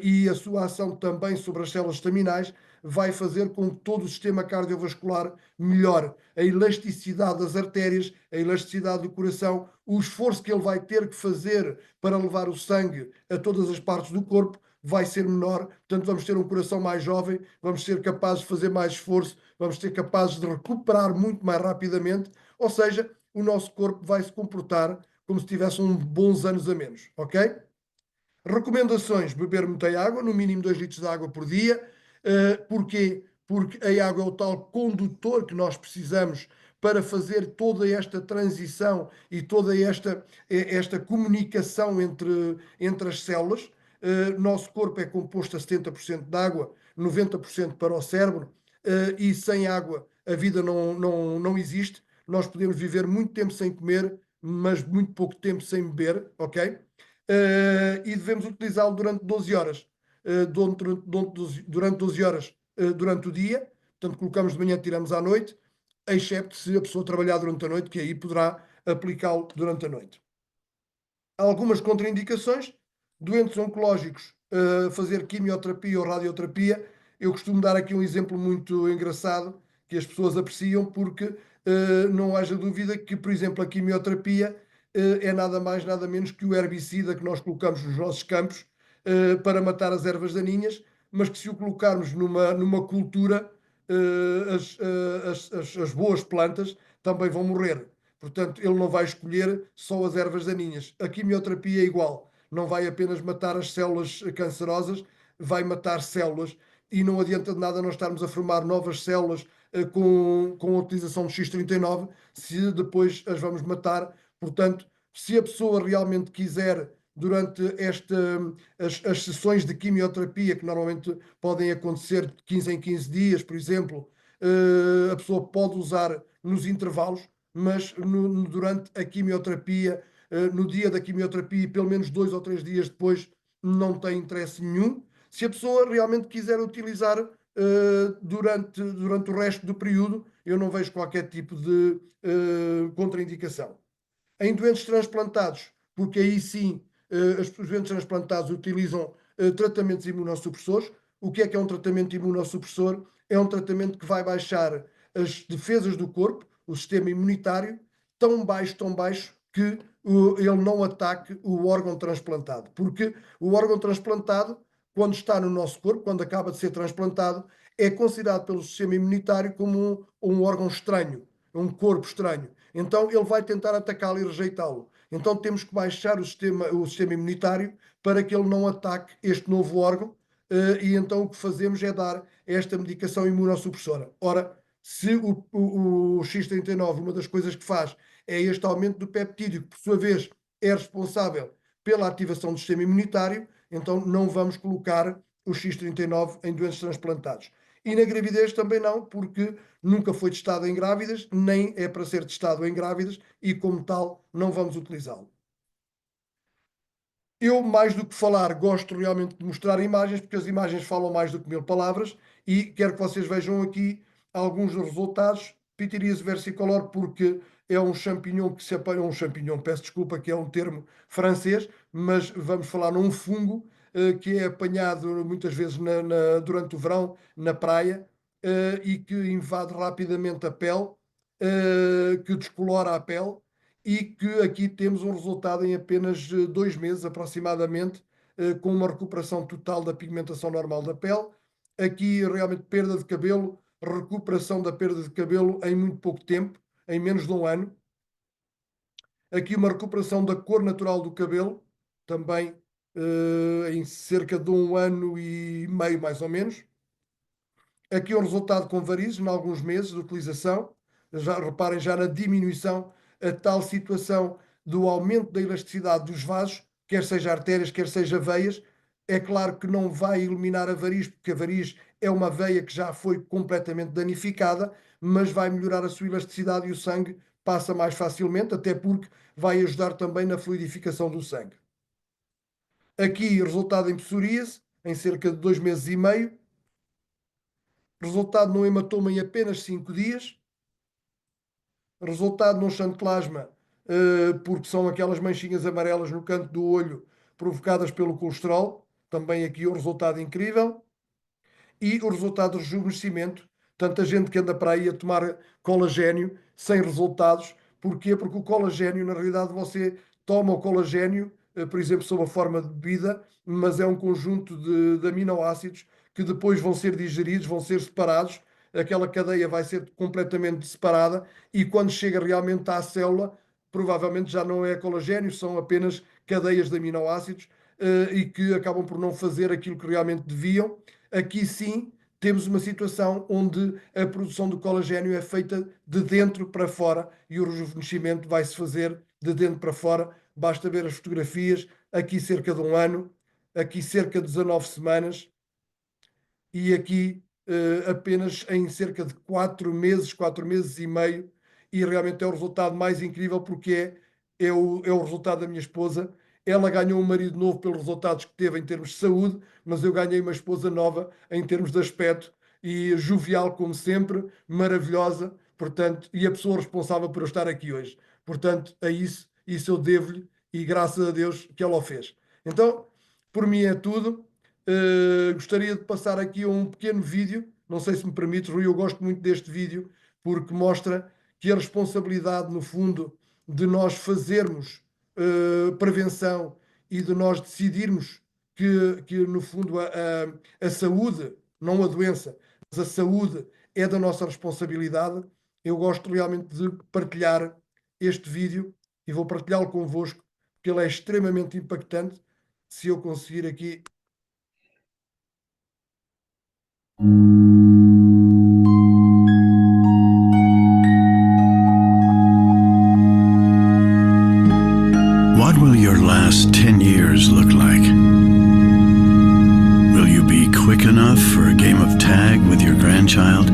e a sua ação também sobre as células estaminais vai fazer com que todo o sistema cardiovascular melhore. A elasticidade das artérias, a elasticidade do coração, o esforço que ele vai ter que fazer para levar o sangue a todas as partes do corpo vai ser menor, portanto vamos ter um coração mais jovem, vamos ser capazes de fazer mais esforço, vamos ser capazes de recuperar muito mais rapidamente, ou seja, o nosso corpo vai se comportar como se tivesse uns bons anos a menos, ok? Recomendações: beber muita água, no mínimo 2 litros de água por dia. Porquê? Porque a água é o tal condutor que nós precisamos para fazer toda esta transição e toda esta comunicação entre as células. Nosso corpo é composto a 70% de água, 90% para o cérebro, e sem água a vida não existe. Nós podemos viver muito tempo sem comer, mas muito pouco tempo sem beber, ok? E devemos utilizá-lo durante 12 horas. Durante 12 horas durante o dia, portanto colocamos de manhã, tiramos à noite, excepto se a pessoa trabalhar durante a noite, que aí poderá aplicá-lo durante a noite. Algumas contraindicações: doentes oncológicos, fazer quimioterapia ou radioterapia. Eu costumo dar aqui um exemplo muito engraçado que as pessoas apreciam, porque não haja dúvida que, por exemplo, a quimioterapia é nada mais, nada menos que o herbicida que nós colocamos nos nossos campos para matar as ervas daninhas, mas que se o colocarmos numa cultura, as boas plantas também vão morrer. Portanto, ele não vai escolher só as ervas daninhas. A quimioterapia é igual. Não vai apenas matar as células cancerosas, vai matar células. E não adianta de nada nós estarmos a formar novas células com a utilização de X39 se depois as vamos matar. Portanto, se a pessoa realmente quiser, durante as sessões de quimioterapia, que normalmente podem acontecer de 15 em 15 dias, por exemplo, a pessoa pode usar nos intervalos, mas durante a quimioterapia, no dia da quimioterapia, pelo menos 2 ou 3 dias depois, não tem interesse nenhum. Se a pessoa realmente quiser utilizar durante o resto do período, eu não vejo qualquer tipo de contraindicação. Em doentes transplantados, porque aí sim os doentes transplantados utilizam tratamentos imunossupressores. O que é um tratamento imunossupressor? É um tratamento que vai baixar as defesas do corpo, o sistema imunitário, tão baixo que ele não ataque o órgão transplantado. Porque o órgão transplantado, quando está no nosso corpo, quando acaba de ser transplantado, é considerado pelo sistema imunitário como um órgão estranho, um corpo estranho. Então ele vai tentar atacá-lo e rejeitá-lo. Então temos que baixar o sistema imunitário para que ele não ataque este novo órgão, e então o que fazemos é dar esta medicação imunossupressora. Ora, se o X39, uma das coisas que faz é este aumento do peptídeo, que por sua vez é responsável pela ativação do sistema imunitário, então não vamos colocar o X39 em doentes transplantados. E na gravidez também não, porque nunca foi testado em grávidas, nem é para ser testado em grávidas e, como tal, não vamos utilizá-lo. Eu, mais do que falar, gosto realmente de mostrar imagens, porque as imagens falam mais do que 1000 palavras, e quero que vocês vejam aqui alguns dos resultados Pityrias versicolor porque é um champignon que se apanha, um champignon, peço desculpa, que é um termo francês, mas vamos falar num fungo que é apanhado muitas vezes durante o verão na praia e que invade rapidamente a pele, que descolora a pele e que aqui temos um resultado em apenas 2 meses aproximadamente, com uma recuperação total da pigmentação normal da pele. Aqui realmente perda de cabelo, recuperação da perda de cabelo em muito pouco tempo, em menos de 1 ano. Aqui uma recuperação da cor natural do cabelo, também em cerca de 1 ano e meio, mais ou menos. Aqui um resultado com varizes, em alguns meses de utilização. Já reparem já na diminuição, a tal situação do aumento da elasticidade dos vasos, quer seja artérias, quer seja veias. É claro que não vai eliminar a variz, porque a variz é uma veia que já foi completamente danificada, mas vai melhorar a sua elasticidade e o sangue passa mais facilmente, até porque vai ajudar também na fluidificação do sangue. Aqui, resultado em psoríase, em cerca de 2 meses e meio. Resultado num hematoma em apenas 5 dias. Resultado num xantoplasma, porque são aquelas manchinhas amarelas no canto do olho provocadas pelo colesterol. Também aqui o resultado incrível. E o resultado do rejuvenescimento. Tanta gente que anda para aí a tomar colagénio sem resultados. Porquê? Porque o colagénio, na realidade, você toma o colagénio, por exemplo, sob a forma de bebida, mas é um conjunto de aminoácidos que depois vão ser digeridos, vão ser separados, aquela cadeia vai ser completamente separada e quando chega realmente à célula, provavelmente já não é colagénio, são apenas cadeias de aminoácidos e que acabam por não fazer aquilo que realmente deviam. Aqui sim temos uma situação onde a produção do colagênio é feita de dentro para fora e o rejuvenescimento vai-se fazer de dentro para fora. Basta ver as fotografias, aqui cerca de 1 ano, aqui cerca de 19 semanas e aqui apenas em cerca de 4 meses e meio, e realmente é o resultado mais incrível porque é o resultado da minha esposa. Ela ganhou um marido novo pelos resultados que teve em termos de saúde, mas eu ganhei uma esposa nova em termos de aspecto e jovial como sempre, maravilhosa, portanto, e a pessoa responsável por eu estar aqui hoje. Portanto, a isso eu devo-lhe e graças a Deus que ela o fez. Então, por mim é tudo. Gostaria de passar aqui um pequeno vídeo, não sei se me permite, Rui, eu gosto muito deste vídeo porque mostra que a responsabilidade, no fundo, de nós fazermos prevenção e de nós decidirmos que no fundo, a saúde, não a doença, mas a saúde é da nossa responsabilidade. Eu gosto realmente de partilhar este vídeo e vou partilhá-lo convosco, porque ele é extremamente impactante. Se eu conseguir aqui. What will your last 10 years look like? Will you be quick enough for a game of tag with your grandchild?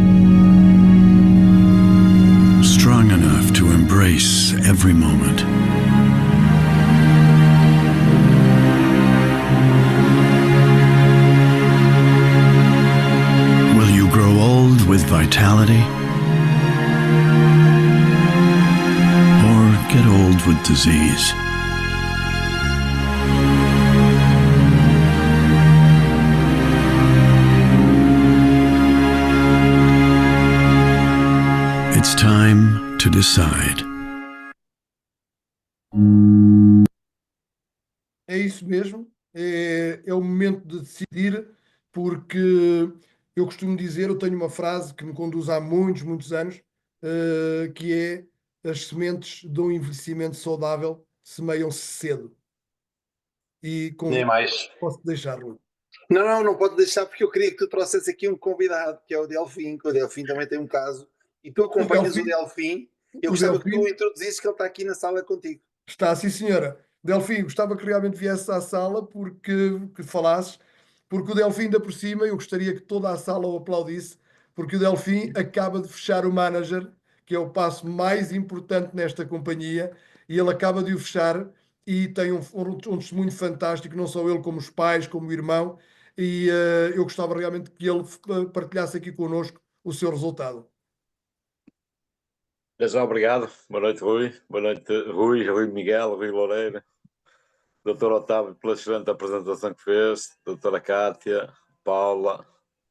Strong enough to embrace every moment? Will you grow old with vitality? Or get old with disease? It's time to decide. É isso mesmo, é o momento de decidir, porque eu costumo dizer, eu tenho uma frase que me conduz há muitos anos, que é: as sementes de um envelhecimento saudável semeiam-se cedo. E com Nem isso mais. posso deixar, Rui. Não pode deixar, porque eu queria que tu trouxesse aqui um convidado, que é o Delfim, que o Delfim também tem um caso, e tu acompanhas o Delfim. Eu gostava que tu o introduzisses, que ele está aqui na sala contigo. Está, sim, senhora. Delfim, gostava que realmente viesse à sala porque que falasses, porque o Delfim, ainda por cima, eu gostaria que toda a sala o aplaudisse, porque o Delfim acaba de fechar o manager, que é o passo mais importante nesta companhia, e ele acaba de o fechar e tem um testemunho fantástico, não só ele, como os pais, como o irmão, e eu gostava realmente que ele partilhasse aqui connosco o seu resultado. Já obrigado. Boa noite, Rui. Boa noite, Rui Miguel, Rui Loureiro. Doutor Otávio, pela excelente apresentação que fez. Doutora Cátia, Paula.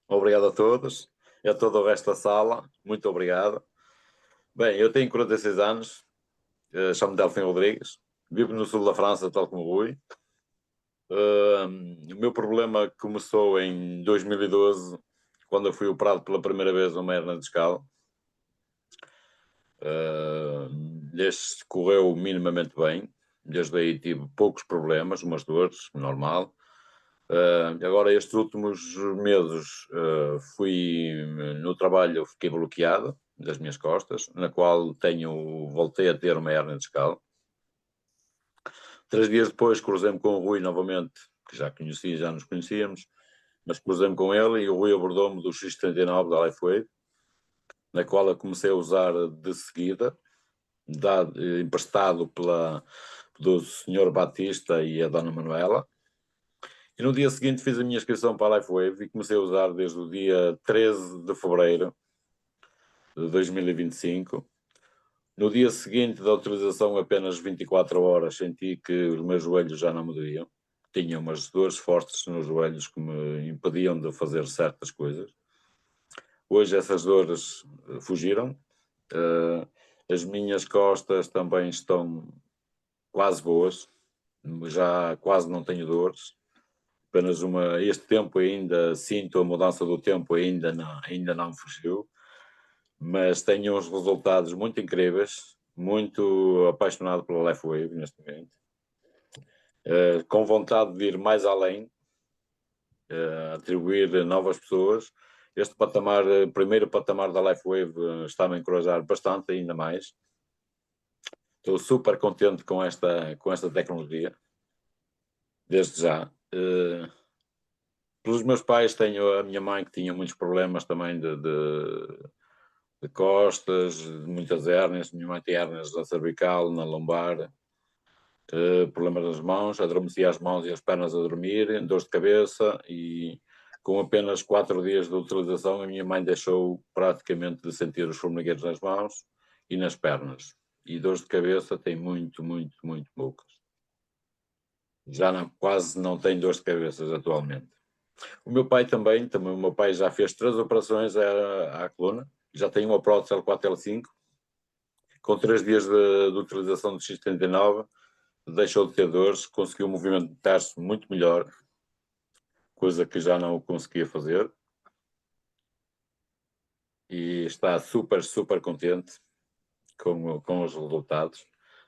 Obrigado a todos e a todo o resto da sala. Muito obrigado. Bem, eu tenho 46 anos. Chamo-me Delfim Rodrigues. Vivo no sul da França, tal como o Rui. O meu problema começou em 2012, quando eu fui operado pela primeira vez uma hérnia discal. Este correu minimamente bem, desde aí tive poucos problemas, umas dores, normal. Agora estes últimos meses fui no trabalho, fiquei bloqueado das minhas costas, na qual voltei a ter uma hérnia discal. 3 dias depois cruzei-me com o Rui novamente, que já conhecia, já nos conhecíamos, mas cruzei-me com ele e o Rui abordou-me do X39 da Lifeway, na qual eu comecei a usar de seguida, emprestado do Sr. Batista e a Dona Manuela. E no dia seguinte fiz a minha inscrição para a LifeWave e comecei a usar desde o dia 13 de fevereiro de 2025. No dia seguinte da utilização, apenas 24 horas, senti que os meus joelhos já não me doíam. Tinha umas dores fortes nos joelhos que me impediam de fazer certas coisas. Hoje essas dores fugiram. As minhas costas também estão quase boas. Já quase não tenho dores. Apenas este tempo ainda sinto a mudança do tempo, ainda não fugiu. Mas tenho uns resultados muito incríveis, muito apaixonado pela LifeWave neste momento, com vontade de ir mais além, atribuir novas pessoas. Este primeiro patamar da LifeWave está-me a encorajar bastante, ainda mais. Estou super contente com esta tecnologia, desde já. Pelos meus pais, tenho a minha mãe que tinha muitos problemas também de costas, de muitas hérnias. Minha mãe tem hérnias na cervical, na lombar, problemas nas mãos, adormecia as mãos e as pernas a dormir, dores de cabeça, e com apenas 4 dias de utilização a minha mãe deixou praticamente de sentir os formigueiros nas mãos e nas pernas. E dores de cabeça tem muito poucas. Quase não tem dores de cabeça atualmente. O meu pai também o meu pai já fez 3 operações à coluna, já tem uma prótese L4, L5, com 3 dias de utilização do X39, deixou de ter dores, conseguiu movimentar-se muito melhor, coisa que já não conseguia fazer, e está super contente com os resultados.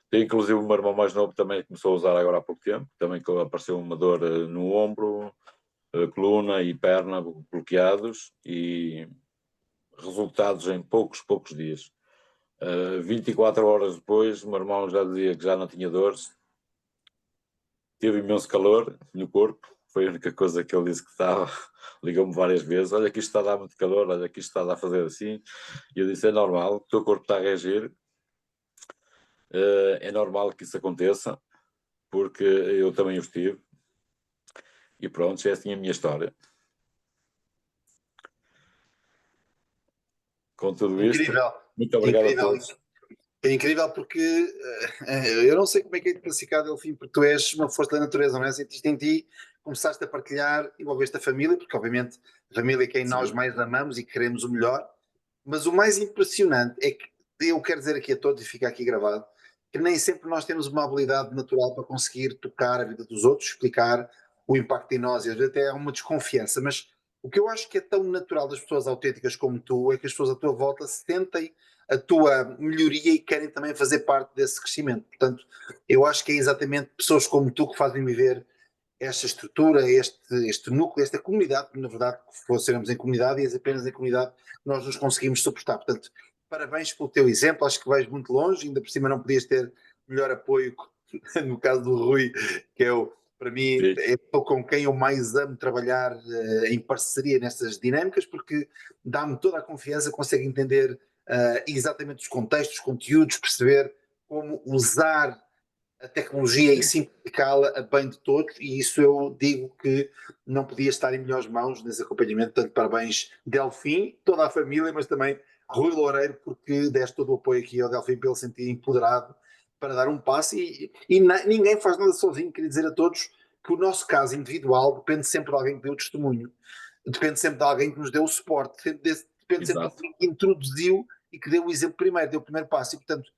Tem inclusive o meu irmão mais novo também começou a usar agora há pouco tempo, também que apareceu uma dor no ombro, coluna e perna bloqueados, e resultados em poucos dias. 24 horas depois, o meu irmão já dizia que já não tinha dores, teve imenso calor no corpo, foi a única coisa que ele disse que estava. Ligou-me várias vezes: olha que isto está a dar muito calor, olha que isto está a dar a fazer assim, e eu disse: é normal, o teu corpo está a reagir, é normal que isso aconteça, porque eu também o tive, e pronto, já é assim a minha história. Com tudo isto, Incrível. muito obrigado Incrível. a todos. É incrível porque eu não sei como é que é de classificar, Delfim, porque tu és uma força da natureza, não é? Sentiste em ti, começaste a partilhar, envolveste a família, porque obviamente a família é quem nós mais amamos e queremos o melhor, mas o mais impressionante é que, eu quero dizer aqui a todos, e fica aqui gravado, que nem sempre nós temos uma habilidade natural para conseguir tocar a vida dos outros, explicar o impacto em nós, e às vezes até há uma desconfiança, mas o que eu acho que é tão natural das pessoas autênticas como tu é que as pessoas à tua volta sentem a tua melhoria e querem também fazer parte desse crescimento. Portanto, eu acho que é exatamente pessoas como tu que fazem viver esta estrutura, este núcleo, esta comunidade, que na verdade, se fôssemos em comunidade, e é apenas em comunidade nós nos conseguimos suportar. Portanto, parabéns pelo teu exemplo, acho que vais muito longe, ainda por cima não podias ter melhor apoio, no caso do Rui, que é para mim, Sim. é com quem eu mais amo trabalhar em parceria nestas dinâmicas, porque dá-me toda a confiança, consegue entender exatamente os contextos, os conteúdos, perceber como usar a tecnologia e simplificá-la a bem de todos, e isso eu digo que não podia estar em melhores mãos nesse acompanhamento. Portanto, parabéns, Delfim, toda a família, mas também Rui Loureiro, porque deste todo o apoio aqui ao Delfim para ele sentir empoderado para dar um passo ninguém faz nada sozinho. Queria dizer a todos que o nosso caso individual depende sempre de alguém que deu o testemunho, depende sempre de alguém que nos deu o suporte, depende sempre de Exato. alguém que introduziu e que deu o exemplo primeiro, deu o primeiro passo. E, portanto,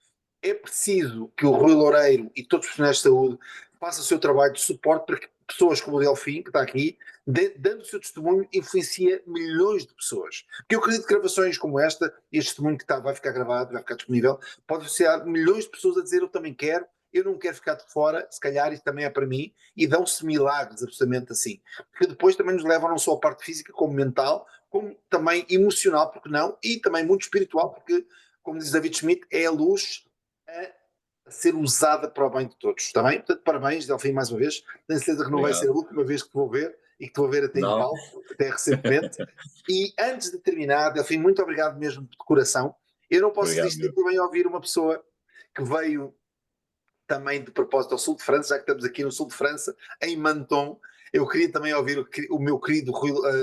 é preciso que o Rui Loureiro e todos os profissionais de saúde façam o seu trabalho de suporte para que pessoas como o Delfim, que está aqui, dando o seu testemunho, influencia milhões de pessoas. Porque eu acredito que gravações como esta, e este testemunho que vai ficar gravado, vai ficar disponível, pode influenciar milhões de pessoas a dizer: eu também quero, eu não quero ficar de fora, se calhar isto também é para mim, e dão-se milagres absolutamente assim. Porque depois também nos levam não só a parte física, como mental, como também emocional, porque não, e também muito espiritual, porque, como diz David Schmidt, é a luz a ser usada para o bem de todos, está bem? Portanto, parabéns, Delfim, mais uma vez. Tenho certeza que não vai Obrigado. ser a última vez que te vou ver, e que te vou ver até em Não. palco, até recentemente. E antes de terminar, Delfim, muito obrigado mesmo de coração. Eu não posso Obrigado, resistir também a ouvir uma pessoa que veio também de propósito ao sul de França, já que estamos aqui no sul de França, em Menton. Eu queria também ouvir o meu querido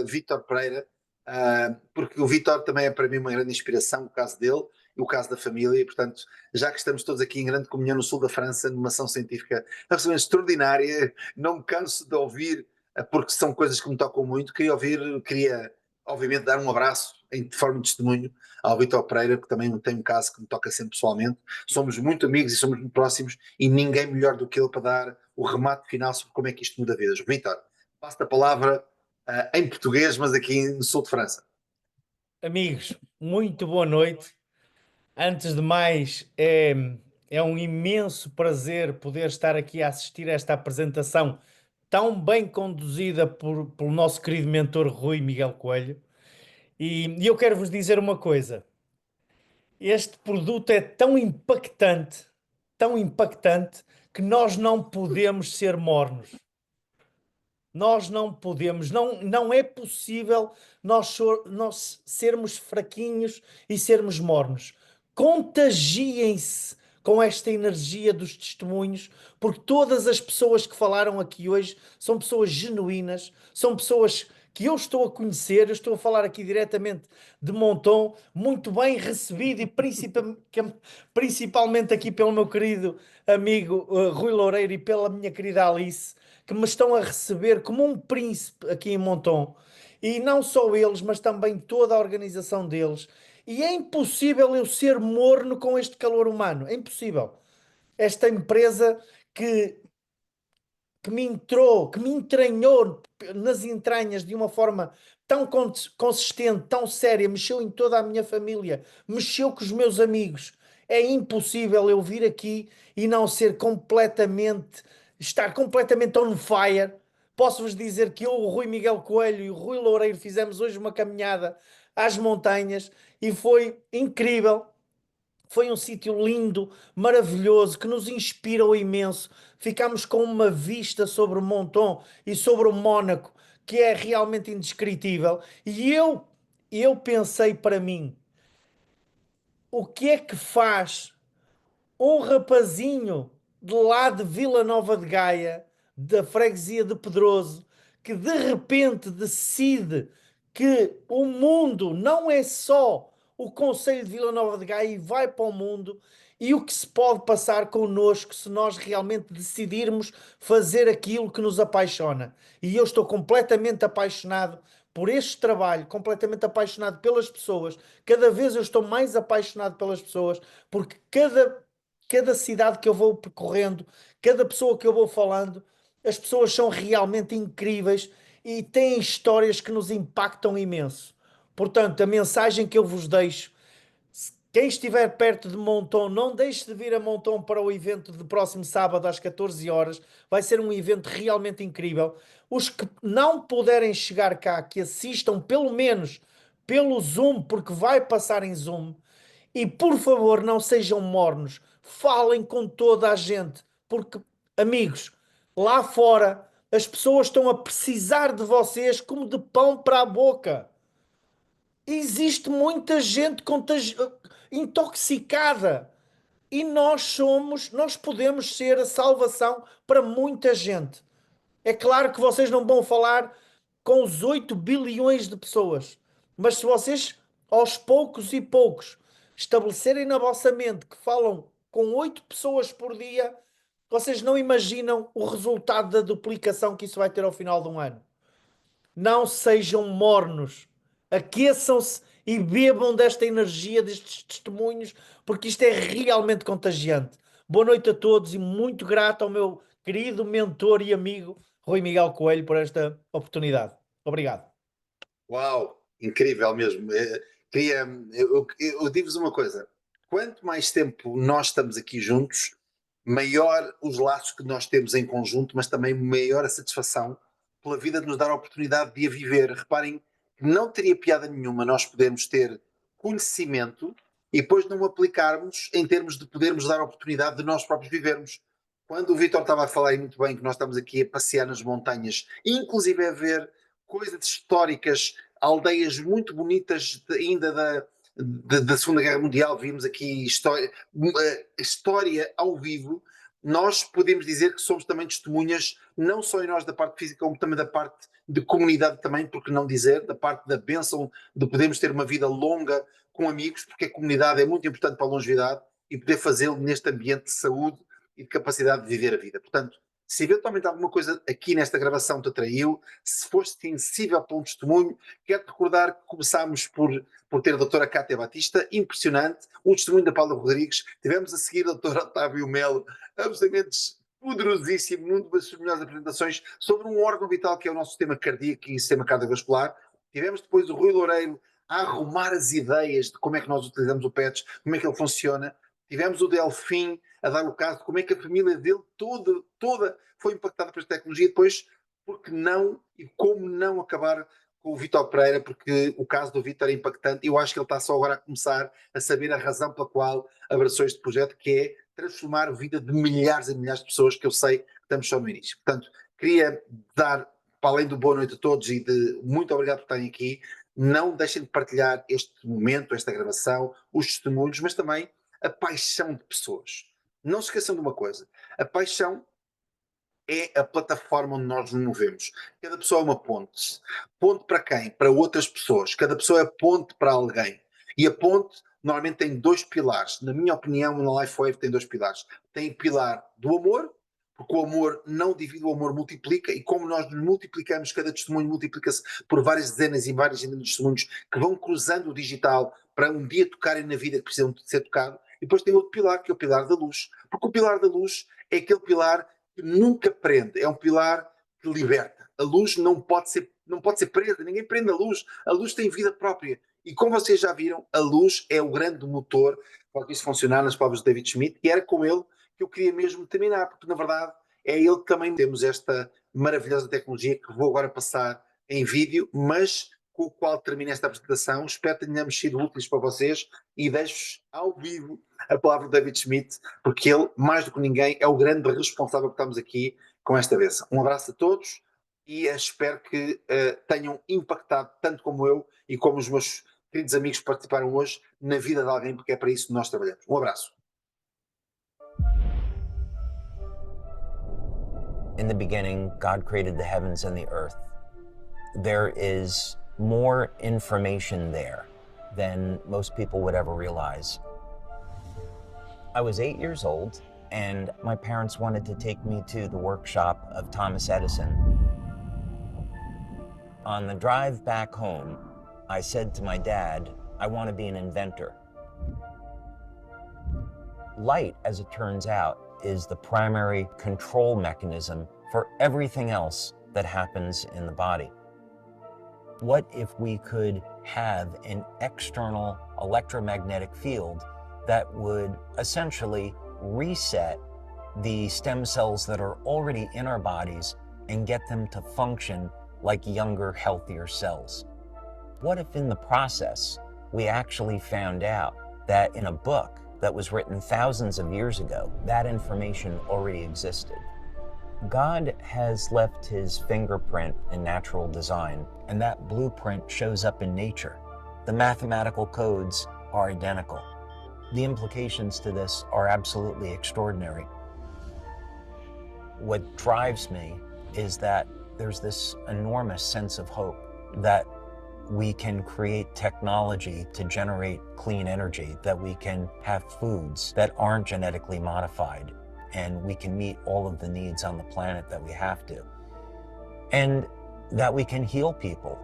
Vítor Pereira, porque o Vítor também é para mim uma grande inspiração, o caso dele e o caso da família, e portanto, já que estamos todos aqui em grande comunhão no sul da França, numa ação científica absolutamente extraordinária, não me canso de ouvir, porque são coisas que me tocam muito. Queria obviamente dar um abraço de forma de testemunho ao Vítor Pereira, que também tem um caso que me toca sempre pessoalmente. Somos muito amigos e somos muito próximos, e ninguém melhor do que ele para dar o remate final sobre como é que isto muda vidas. Vítor, passo-te a palavra em português, mas aqui no sul de França. Amigos, muito boa noite. Antes de mais, é um imenso prazer poder estar aqui a assistir a esta apresentação tão bem conduzida pelo nosso querido mentor Rui Miguel Coelho. E eu quero vos dizer uma coisa: este produto é tão impactante, que nós não podemos ser mornos. Nós não podemos, não é possível nós sermos fraquinhos e sermos mornos. Contagiem-se com esta energia dos testemunhos, porque todas as pessoas que falaram aqui hoje são pessoas genuínas, são pessoas que eu estou a conhecer. Eu estou a falar aqui diretamente de Monton, muito bem recebido, e principalmente aqui pelo meu querido amigo Rui Loureiro e pela minha querida Alice, que me estão a receber como um príncipe aqui em Monton. E não só eles, mas também toda a organização deles. E é impossível eu ser morno com este calor humano. É impossível. Esta empresa que me entranhou nas entranhas de uma forma tão consistente, tão séria, mexeu em toda a minha família, mexeu com os meus amigos. É impossível eu vir aqui e não estar completamente on fire. Posso-vos dizer que eu, o Rui Miguel Coelho e o Rui Loureiro fizemos hoje uma caminhada às montanhas e foi incrível. Foi um sítio lindo, maravilhoso, que nos inspirou imenso. Ficámos com uma vista sobre o Monton e sobre o Mónaco, que é realmente indescritível. E eu pensei para mim: o que é que faz um rapazinho de lá de Vila Nova de Gaia, da freguesia de Pedroso, que de repente decide que o mundo não é só o concelho de Vila Nova de Gaia e vai para o mundo, e o que se pode passar connosco se nós realmente decidirmos fazer aquilo que nos apaixona. E eu estou completamente apaixonado por este trabalho, completamente apaixonado pelas pessoas. Cada vez eu estou mais apaixonado pelas pessoas, porque cada cidade que eu vou percorrendo, cada pessoa que eu vou falando, as pessoas são realmente incríveis e têm histórias que nos impactam imenso. Portanto, a mensagem que eu vos deixo: quem estiver perto de Monton, não deixe de vir a Monton para o evento de próximo sábado às 14 horas. Vai ser um evento realmente incrível. Os que não puderem chegar cá, que assistam pelo menos pelo Zoom, porque vai passar em Zoom. E por favor, não sejam mornos. Falem com toda a gente, porque, amigos, lá fora as pessoas estão a precisar de vocês como de pão para a boca. Existe muita gente intoxicada, e nós podemos ser a salvação para muita gente. É claro que vocês não vão falar com os 8 bilhões de pessoas, mas se vocês aos poucos e poucos, estabelecerem na vossa mente que falam com 8 pessoas por dia, vocês não imaginam o resultado da duplicação que isso vai ter ao final de um ano. Não sejam mornos. Aqueçam-se e bebam desta energia, destes testemunhos, porque isto é realmente contagiante. Boa noite a todos e muito grato ao meu querido mentor e amigo Rui Miguel Coelho por esta oportunidade. Obrigado. Uau, incrível mesmo. Eu digo-vos uma coisa: quanto mais tempo nós estamos aqui juntos, maior os laços que nós temos em conjunto, mas também maior a satisfação pela vida de nos dar a oportunidade de a viver. Reparem que não teria piada nenhuma nós podermos ter conhecimento e depois não o aplicarmos em termos de podermos dar a oportunidade de nós próprios vivermos. Quando o Vítor estava a falar aí muito bem que nós estamos aqui a passear nas montanhas, inclusive a ver coisas históricas, aldeias muito bonitas ainda da Segunda Guerra Mundial, vimos aqui história ao vivo. Nós podemos dizer que somos também testemunhas, não só em nós da parte física, como também da parte de comunidade também, porque não dizer, da parte da bênção de podermos ter uma vida longa com amigos, porque a comunidade é muito importante para a longevidade e poder fazê-lo neste ambiente de saúde e de capacidade de viver a vida. Portanto, se eventualmente alguma coisa aqui nesta gravação te atraiu, se foste sensível para um testemunho, quero-te recordar que começámos por ter a doutora Cátia Batista, impressionante, o testemunho da Paula Rodrigues, tivemos a seguir a doutora Otávio Melo, absolutamente poderosíssimo, numa das suas melhores apresentações, sobre um órgão vital que é o nosso sistema cardíaco e sistema cardiovascular. Tivemos depois o Rui Loureiro a arrumar as ideias de como é que nós utilizamos o PETS, como é que ele funciona. Tivemos o Delfim a dar o caso de como é que a família dele toda foi impactada por esta tecnologia. Depois, porque não e como não acabar com o Vítor Pereira, porque o caso do Vítor é impactante e eu acho que ele está só agora a começar a saber a razão pela qual abraçou este projeto, que é transformar a vida de milhares e milhares de pessoas, que eu sei que estamos só no início. Portanto, queria dar, para além do boa noite a todos e de muito obrigado por estarem aqui, não deixem de partilhar este momento, esta gravação, os testemunhos, mas também a paixão de pessoas. Não se esqueçam de uma coisa: a paixão é a plataforma onde nós nos movemos. Cada pessoa é uma ponte. Ponte para quem? Para outras pessoas. Cada pessoa é ponte para alguém. E a ponte normalmente tem 2 pilares. Na minha opinião, na LifeWave tem 2 pilares. Tem o pilar do amor, porque o amor não divide, o amor multiplica, e como nós nos multiplicamos, cada testemunho multiplica-se por várias dezenas e várias dezenas de testemunhos que vão cruzando o digital para um dia tocarem na vida que precisam de ser tocado. E depois tem outro pilar, que é o pilar da luz. Porque o pilar da luz é aquele pilar que nunca prende, é um pilar que liberta. A luz não pode ser presa, ninguém prende a luz tem vida própria. E como vocês já viram, a luz é o grande motor para isso funcionar, nas palavras de David Schmidt, e era com ele que eu queria mesmo terminar, porque na verdade é ele que também temos esta maravilhosa tecnologia que vou agora passar em vídeo, mas com o qual termino esta apresentação. Espero que tenhamos sido úteis para vocês e deixo ao vivo a palavra de David Schmidt, porque ele, mais do que ninguém, é o grande responsável que estamos aqui com esta bênção. Um abraço a todos e espero que tenham impactado tanto como eu e como os meus queridos amigos que participaram hoje na vida de alguém, porque é para isso que nós trabalhamos. Um abraço. In the beginning, God created the heavens and the earth. There is more information there than most people would ever realize. I was 8 years old, and my parents wanted to take me to the workshop of Thomas Edison. On the drive back home, I said to my dad, I want to be an inventor. Light, as it turns out, is the primary control mechanism for everything else that happens in the body. What if we could have an external electromagnetic field that would essentially reset the stem cells that are already in our bodies and get them to function like younger, healthier cells? What if in the process we actually found out that in a book that was written thousands of years ago, that information already existed? God has left his fingerprint in natural design, and that blueprint shows up in nature. The mathematical codes are identical. The implications to this are absolutely extraordinary. What drives me is that there's this enormous sense of hope that we can create technology to generate clean energy, that we can have foods that aren't genetically modified, and we can meet all of the needs on the planet that we have to. And that we can heal people